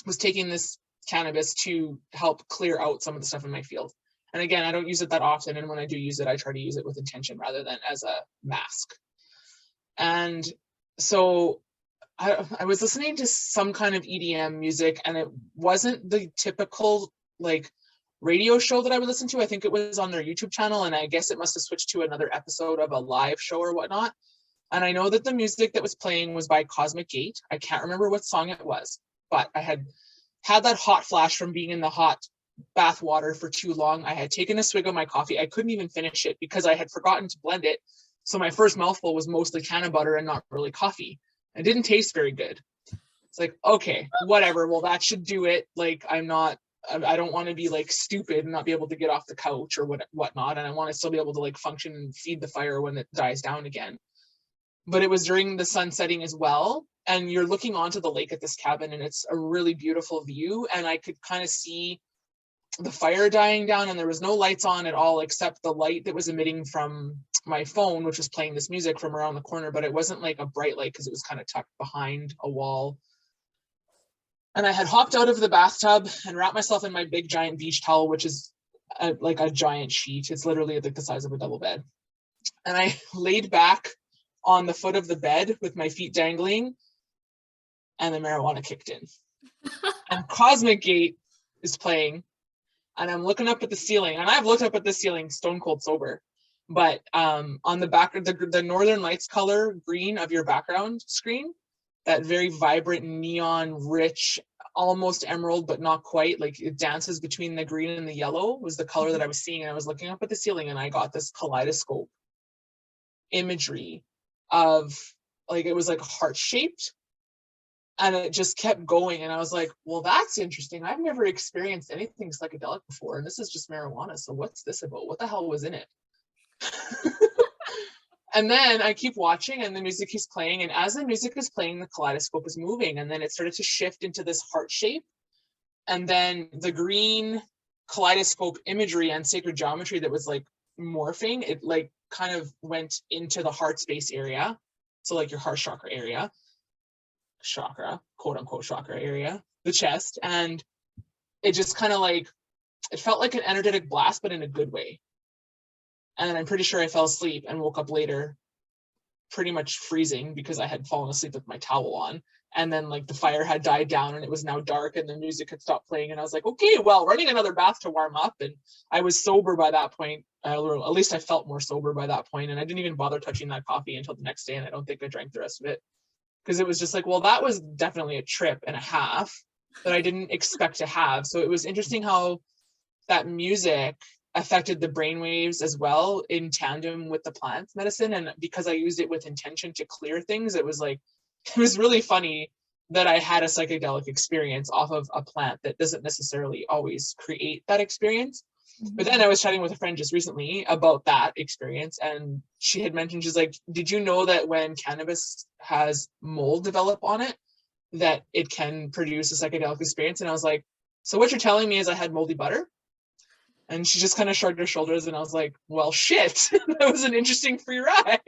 was taking this cannabis to help clear out some of the stuff in my field. And again, I don't use it that often. And when I do use it, I try to use it with intention rather than as a mask. And so I was listening to some kind of EDM music, and it wasn't the typical like radio show that I would listen to. I think it was on their YouTube channel, and I guess it must have switched to another episode of a live show or whatnot. And I know that the music that was playing was by Cosmic Gate. I can't remember what song it was, but I had that hot flash from being in the hot bath water for too long. I had taken a swig of my coffee. I couldn't even finish it because I had forgotten to blend it. So my first mouthful was mostly can of butter and not really coffee. It didn't taste very good. It's like, okay, whatever. Well, that should do it. Like, I don't want to be like stupid and not be able to get off the couch or whatnot. And I want to still be able to like function and feed the fire when it dies down again. But it was during the sun setting as well. And you're looking onto the lake at this cabin, and it's a really beautiful view. And I could kind of see the fire dying down, and there was no lights on at all except the light that was emitting from my phone, which was playing this music from around the corner. But it wasn't like a bright light because it was kind of tucked behind a wall. And I had hopped out of the bathtub and wrapped myself in my big giant beach towel, which is like a giant sheet. It's literally like the size of a double bed. And I laid back on the foot of the bed with my feet dangling, and the marijuana kicked in. And Cosmic Gate is playing, and I'm looking up at the ceiling, and I've looked up at the ceiling stone cold sober. But on the back of the Northern Lights color green of your background screen, that very vibrant neon rich, almost emerald, but not quite, like it dances between the green and the yellow, was the color that I was seeing. And I was looking up at the ceiling, and I got this kaleidoscope imagery of like, it was like heart shaped, and it just kept going. And I was like, well, that's interesting. I've never experienced anything psychedelic before, and this is just marijuana. So what's this about? What the hell was in it? And then I keep watching, and the music is playing. And as the music is playing, the kaleidoscope is moving. And then it started to shift into this heart shape. And then the green kaleidoscope imagery and sacred geometry that was like morphing, it like kind of went into the heart space area. So like your heart chakra, quote unquote chakra area, the chest. And it just kind of like, it felt like an energetic blast, but in a good way. And I'm pretty sure I fell asleep and woke up later pretty much freezing because I had fallen asleep with my towel on. And then like the fire had died down and it was now dark and the music had stopped playing. And I was like, okay, well, running another bath to warm up. And I was sober by that point. Or at least I felt more sober by that point. And I didn't even bother touching that coffee until the next day. And I don't think I drank the rest of it, because it was just like, well, that was definitely a trip and a half that I didn't expect to have. So it was interesting how that music affected the brain waves as well in tandem with the plant medicine. And because I used it with intention to clear things, it was like, it was really funny that I had a psychedelic experience off of a plant that doesn't necessarily always create that experience. But then I was chatting with a friend just recently about that experience, and she had mentioned, she's like, did you know that when cannabis has mold develop on it, that it can produce a psychedelic experience? And I was like, so what you're telling me is I had moldy butter? And she just kind of shrugged her shoulders, and I was like, well, shit, that was an interesting free ride.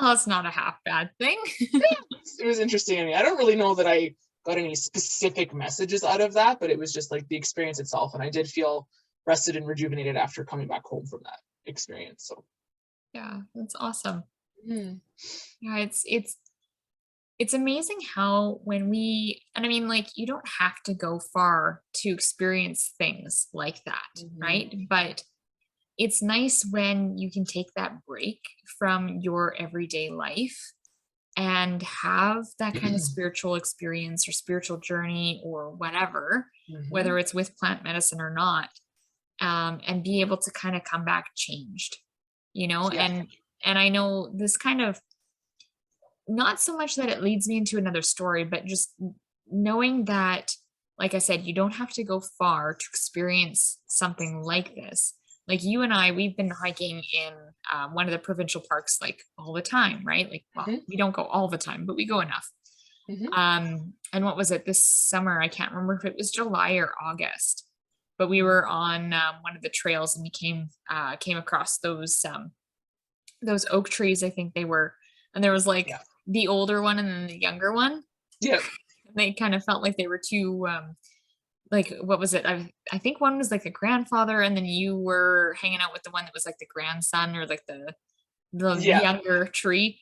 Well, that's not a half bad thing. It was interesting. I mean, I don't really know that I got any specific messages out of that, but it was just like the experience itself. And I did feel rested and rejuvenated after coming back home from that experience. So Yeah, that's awesome. mm. Yeah, it's amazing how when we, and I mean, like, you don't have to go far to experience things like that, right? But it's nice when you can take that break from your everyday life and have that kind of spiritual experience or spiritual journey or whatever, whether it's with plant medicine or not, and be able to kind of come back changed, Yeah. and I know this kind of, not so much that it leads me into another story, but just knowing that, like I said, you don't have to go far to experience something like this. Like you and I, we've been hiking in one of the provincial parks like all the time, right? Like, well, we don't go all the time, but we go enough. And what was it this summer? I can't remember if it was July or August, but we were on one of the trails and we came across those oak trees, I think they were, and there was like the older one and then the younger one. Yeah. They kind of felt like they were two, like, what was it? I think one was like the grandfather, and then you were hanging out with the one that was like the grandson, or like the younger tree.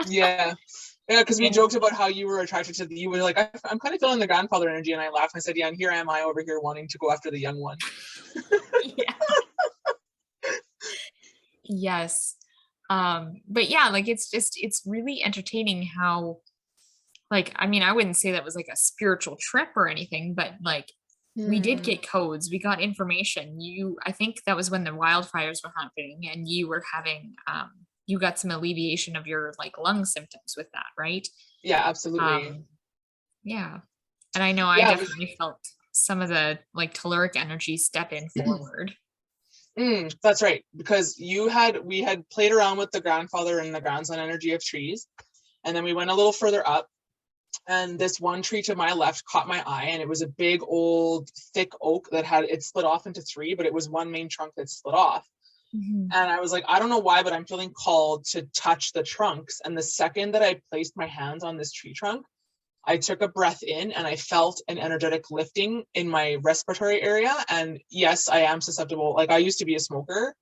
Yeah. Yeah, because we joked about how you were attracted to you were like, I'm kind of feeling the grandfather energy, and I laughed and I said, yeah, and here am I over here wanting to go after the young one. Yeah. Yes. But yeah, like it's really entertaining how, like, I mean, I wouldn't say that was like a spiritual trip or anything, but like we did get codes, we got information. I think that was when the wildfires were happening and you were having, you got some alleviation of your like lung symptoms with that, right? Yeah, absolutely. Yeah. And I know I definitely felt some of the like telluric energy step in forward. That's right, because we had played around with the grandfather and the grandson energy of trees, and then we went a little further up, and this one tree to my left caught my eye, and it was a big old thick oak that had it split off into three, but it was one main trunk that split off. And I was like, I don't know why, but I'm feeling called to touch the trunks. And the second that I placed my hands on this tree trunk, I took a breath in and I felt an energetic lifting in my respiratory area. And yes, I am susceptible. Like, I used to be a smoker.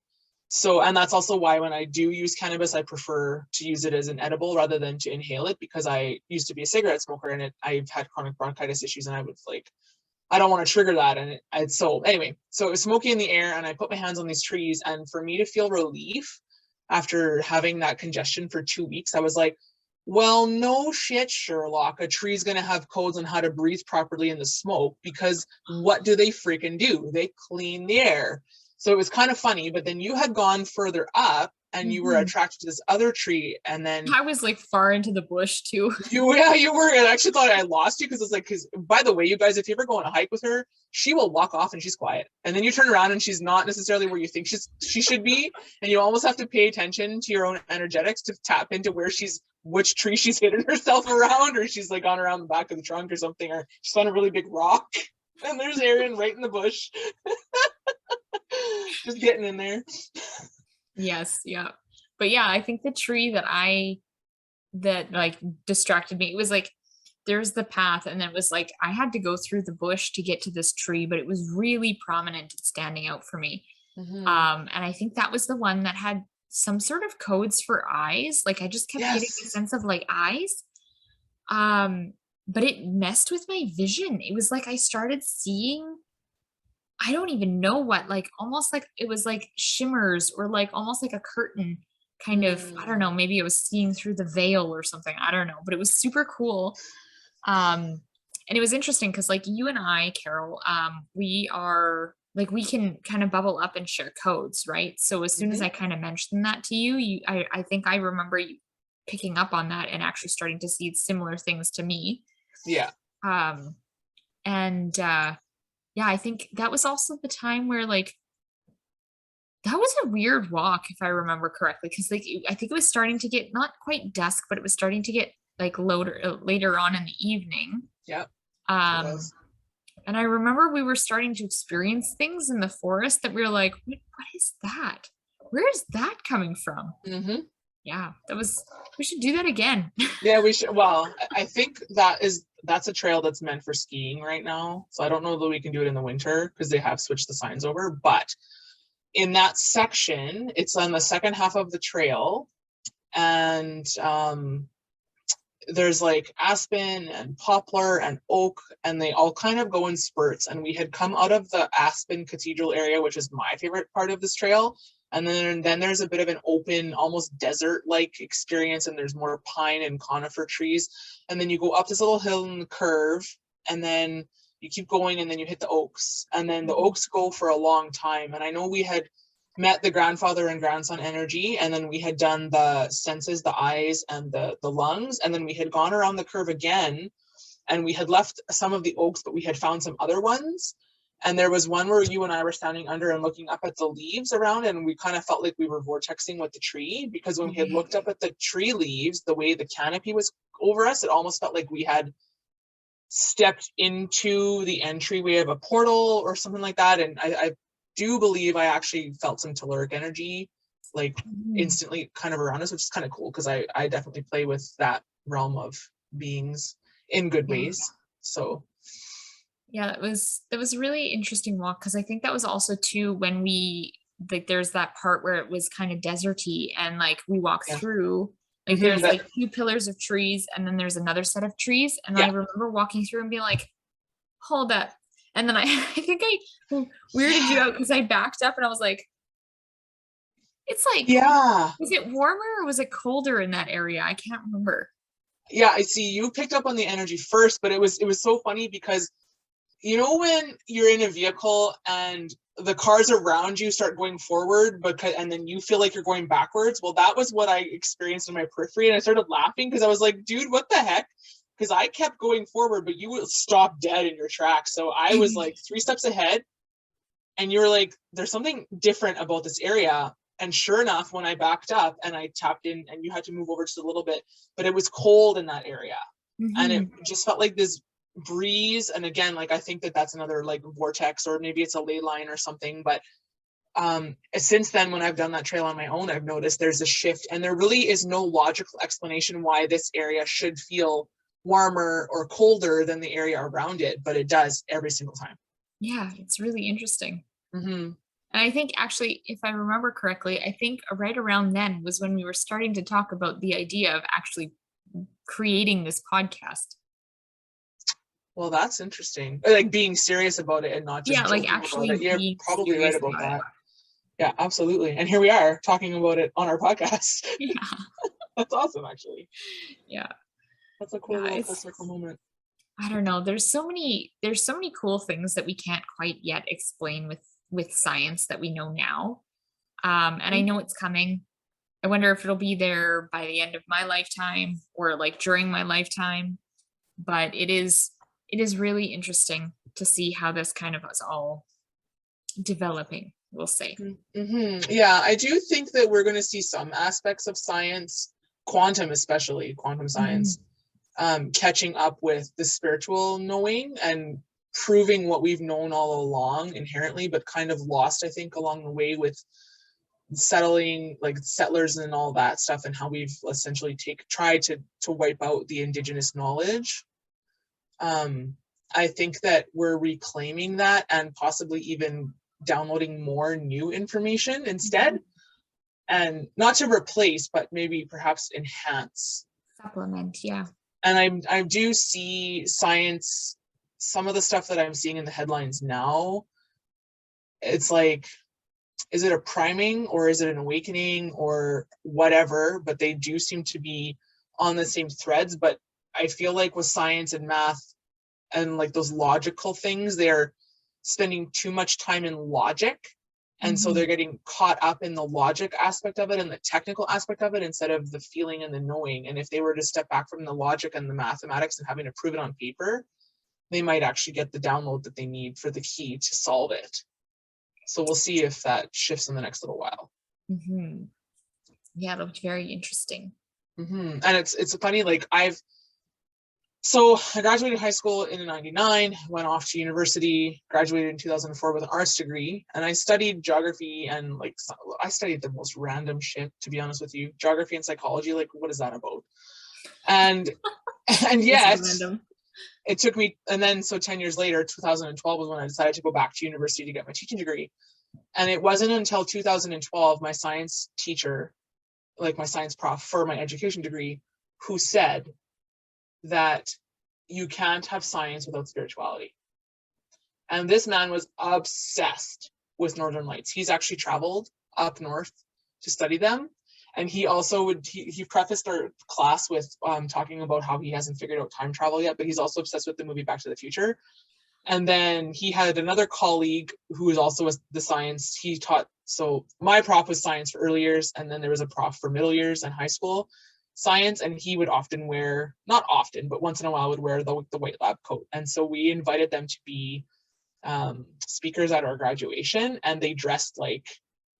So, and that's also why when I do use cannabis, I prefer to use it as an edible rather than to inhale it, because I used to be a cigarette smoker and I've had chronic bronchitis issues, and I would like, I don't want to trigger that. And so anyway, so it was smoky in the air, and I put my hands on these trees, and for me to feel relief after having that congestion for 2 weeks, I was like, well, no shit, Sherlock, a tree's going to have codes on how to breathe properly in the smoke, because what do they freaking do? They clean the air. So it was kind of funny, but then you had gone further up and you were attracted to this other tree, and then I was like far into the bush too. you were. I actually thought I lost you, because it's like, because by the way, you guys, if you ever go on a hike with her, she will walk off and she's quiet, and then you turn around and she's not necessarily where you think she should be, and you almost have to pay attention to your own energetics to tap into which tree she's hidden herself around, or she's like gone around the back of the trunk or something, or she's on a really big rock, and there's Erin right in the bush. Just getting in there. Yes, yeah. But yeah, I think the tree that like distracted me, it was like there's the path, and then it was like I had to go through the bush to get to this tree, but it was really prominent and standing out for me. And I think that was the one that had some sort of codes for eyes. Like I just kept getting a sense of like eyes. But it messed with my vision. It was like I started seeing, I don't even know what, like almost like it was like shimmers or like almost like a curtain kind of, I don't know, Mm. maybe I was seeing through the veil or something. I don't know, but it was super cool. And it was interesting because like you and I, Carol, we are like we can kind of bubble up and share codes, right? So as soon as Mhm. I kind of mentioned that to you, I think I remember you picking up on that and actually starting to see similar things to me. Yeah. Um, and yeah, I think that was also the time where like that was a weird walk, if I remember correctly, because like I think it was starting to get not quite dusk, but it was starting to get like later on in the evening. Yeah. It Um, was. and I remember we were starting to experience things in the forest that we were like, what is that? Where is that coming from? Hmm. Yeah, that was, we should do that again. Yeah, we should. Well, I think that's a trail that's meant for skiing right now. So I don't know that we can do it in the winter because they have switched the signs over. But in that section, it's on the second half of the trail, and there's like aspen and poplar and oak, and they all kind of go in spurts. And we had come out of the Aspen Cathedral area, which is my favorite part of this trail. And then there's a bit of an open, almost desert-like experience, and there's more pine and conifer trees. And then you go up this little hill in the curve, and then you keep going, and then you hit the oaks. And then the oaks go for a long time. And I know we had met the grandfather and grandson energy, and then we had done the senses, the eyes and the lungs, and then we had gone around the curve again, and we had left some of the oaks, but we had found some other ones. And there was one where you and I were standing under and looking up at the leaves around, and we kind of felt like we were vortexing with the tree, because when we had looked up at the tree leaves, the way the canopy was over us, it almost felt like we had stepped into the entryway of a portal or something like that. And I do believe I actually felt some telluric energy like Mhm. instantly kind of around us, which is kind of cool because I definitely play with that realm of beings in good Yeah. ways. So Yeah, that was a really interesting walk because I think that was also too when we like there's that part where it was kind of deserty and like we walk yeah. through like Hmm. there's like two pillars of trees and then there's another set of trees and I Yeah. remember walking through and being like, hold up. And then I I think I weirded you Yeah. out because I backed up and I was like, it's like, Yeah. was it warmer or was it colder in that area? I can't remember. Yeah. I see you picked up on the energy first, but it was so funny because you know when you're in a vehicle and the cars around you start going forward and then you feel like you're going backwards. Well, that was what I experienced in my periphery, and I started laughing because I was like, dude, what the heck? Because I kept going forward, but you would stop dead in your tracks. So I was like 3 steps ahead, and you were like, there's something different about this area. And sure enough, when I backed up and I tapped in, and you had to move over just a little bit, but it was cold in that area, and it Mhm. just felt like this breeze. And again, like I think that that's another like vortex, or maybe it's a ley line or something. But since then, when I've done that trail on my own, I've noticed there's a shift, and there really is no logical explanation why this area should feel warmer or colder than the area around it, but it does every single time. Yeah, it's really interesting. Hmm. And I think actually, if I remember correctly, I think right around then was when we were starting to talk about the idea of actually creating this podcast. Well, that's interesting. Like being serious about it and not just Yeah, like joking about it. actually You're being probably right serious about about it. that. Yeah, absolutely. And here we are talking about it on our podcast. Yeah. That's awesome, actually. Yeah. That's a cool Yeah. little full It's circle moment. I don't know. There's so many cool things that we can't quite yet explain with science that we know now. And I Mhm. know it's coming. I wonder if it'll be there by the end of my lifetime or like during my lifetime. But it is really interesting to see how this kind of is all developing, we'll say. Mm-hmm. Yeah, I do think that we're going to see some aspects of science, quantum especially, quantum Mhm. science, catching up with the spiritual knowing and proving what we've known all along inherently, but kind of lost, I think, along the way with settling like settlers and all that stuff, and how we've essentially tried to wipe out the indigenous knowledge. um I think that we're reclaiming that and possibly even downloading more new information instead, Mhm. and not to replace but maybe perhaps enhance. Supplement, yeah. And I do see science, some of the stuff that I'm seeing in the headlines now, it's like, is it a priming or is it an awakening or whatever? But they do seem to be on the same threads. But I feel like with science and math and like those logical things, they're spending too much time in logic. And so they're getting caught up in the logic aspect of it and the technical aspect of it instead of the feeling and the knowing. And if they were to step back from the logic and the mathematics and having to prove it on paper, they might actually get the download that they need for the key to solve it. So we'll see if that shifts in the next little while. Yeah, it'll be very interesting. And it's funny, like I graduated high school in '99, went off to university, graduated in 2004 with an arts degree, and I studied geography and like I studied the most random shit, to be honest with you. Geography and psychology, like what is that about? And yet it took me, and then so 10 years later, 2012 was when I decided to go back to university to get my teaching degree. And it wasn't until 2012 my science teacher, like my science prof for my education degree, who said that you can't have science without spirituality. And this man was obsessed with Northern Lights. He's actually traveled up north to study them. And he also he prefaced our class with talking about how he hasn't figured out time travel yet, but he's also obsessed with the movie Back to the Future. And then he had another colleague who was also the science. He taught, so my prof was science for early years, and then there was a prof for middle years and high school science, and he would often wear, not often, but once in a while would wear the white lab coat. And so we invited them to be speakers at our graduation, and they dressed like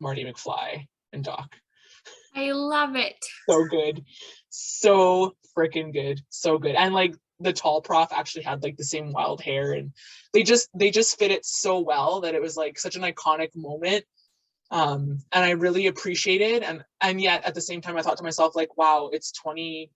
Marty McFly and Doc. I love it. So good. So freaking good. So good. And like the tall prof actually had like the same wild hair, and they just fit it so well that it was like such an iconic moment. And I really appreciated, and yet at the same time I thought to myself, like, wow, it's 2012,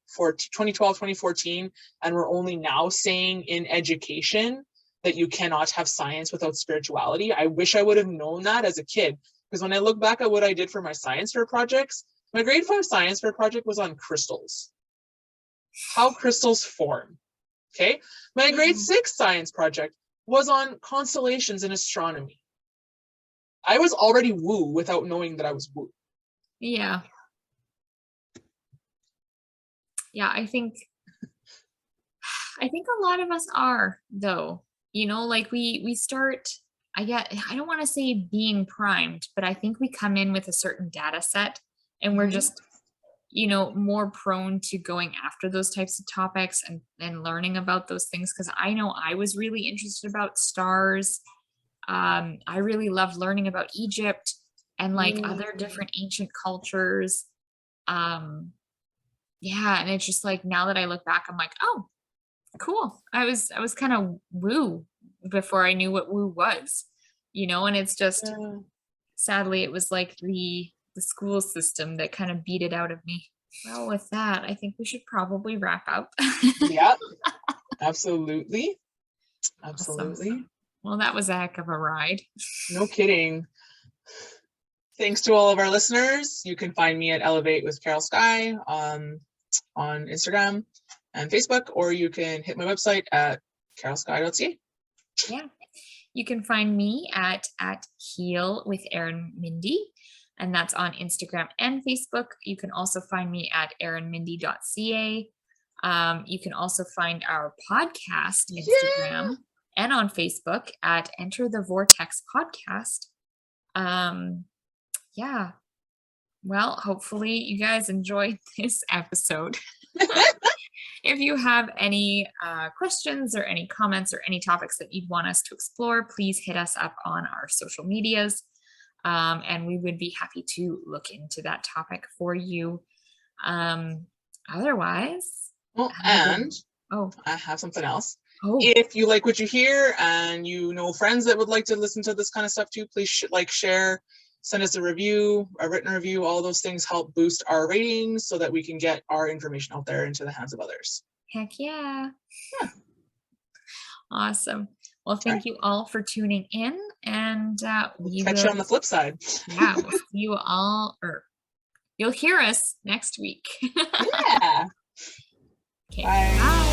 2014, and we're only now saying in education that you cannot have science without spirituality. I wish I would have known that as a kid, because when I look back at what I did for my science fair projects, my grade 5 science fair project was on crystals, how crystals form. Okay, my grade 6 science project was on constellations and astronomy. I was already woo without knowing that I was woo. Yeah. Yeah, I think a lot of us are, though. You know, like we start, I don't want to say being primed, but I think we come in with a certain data set, and we're just, you know, more prone to going after those types of topics and learning about those things. Because I know I was really interested about stars. I really loved learning about Egypt and like other different ancient cultures. Yeah, and it's just like, now that I look back, I'm like, oh, cool. I was kind of woo before I knew what woo was, you know. And it's just, sadly, it was like the school system that kind of beat it out of me. Well, with that, I think we should probably wrap up. Yeah, absolutely. Awesome. Well, that was a heck of a ride. No kidding. Thanks to all of our listeners. You can find me at Elevate with Carol Sky on Instagram and Facebook, or you can hit my website at carolsky.ca. Yeah. You can find me at Heal with Erin Mindi, and that's on Instagram and Facebook. You can also find me at erinmindy.ca. You can also find our podcast Instagram and on Facebook at Enter the Vortex Podcast. Yeah. Well, hopefully you guys enjoyed this episode. If you have any questions or any comments or any topics that you'd want us to explore, please hit us up on our social medias. And we would be happy to look into that topic for you. Otherwise. Well, and I have something else. If you like what you hear and you know friends that would like to listen to this kind of stuff too, please share, send us a review, a written review. All those things help boost our ratings so that we can get our information out there into the hands of others. Heck yeah. Awesome. Well, thank you all for tuning in, and we'll catch you on the flip side. Yeah, we'll see you all, or you'll hear us next week. Yeah. Okay, Bye. bye.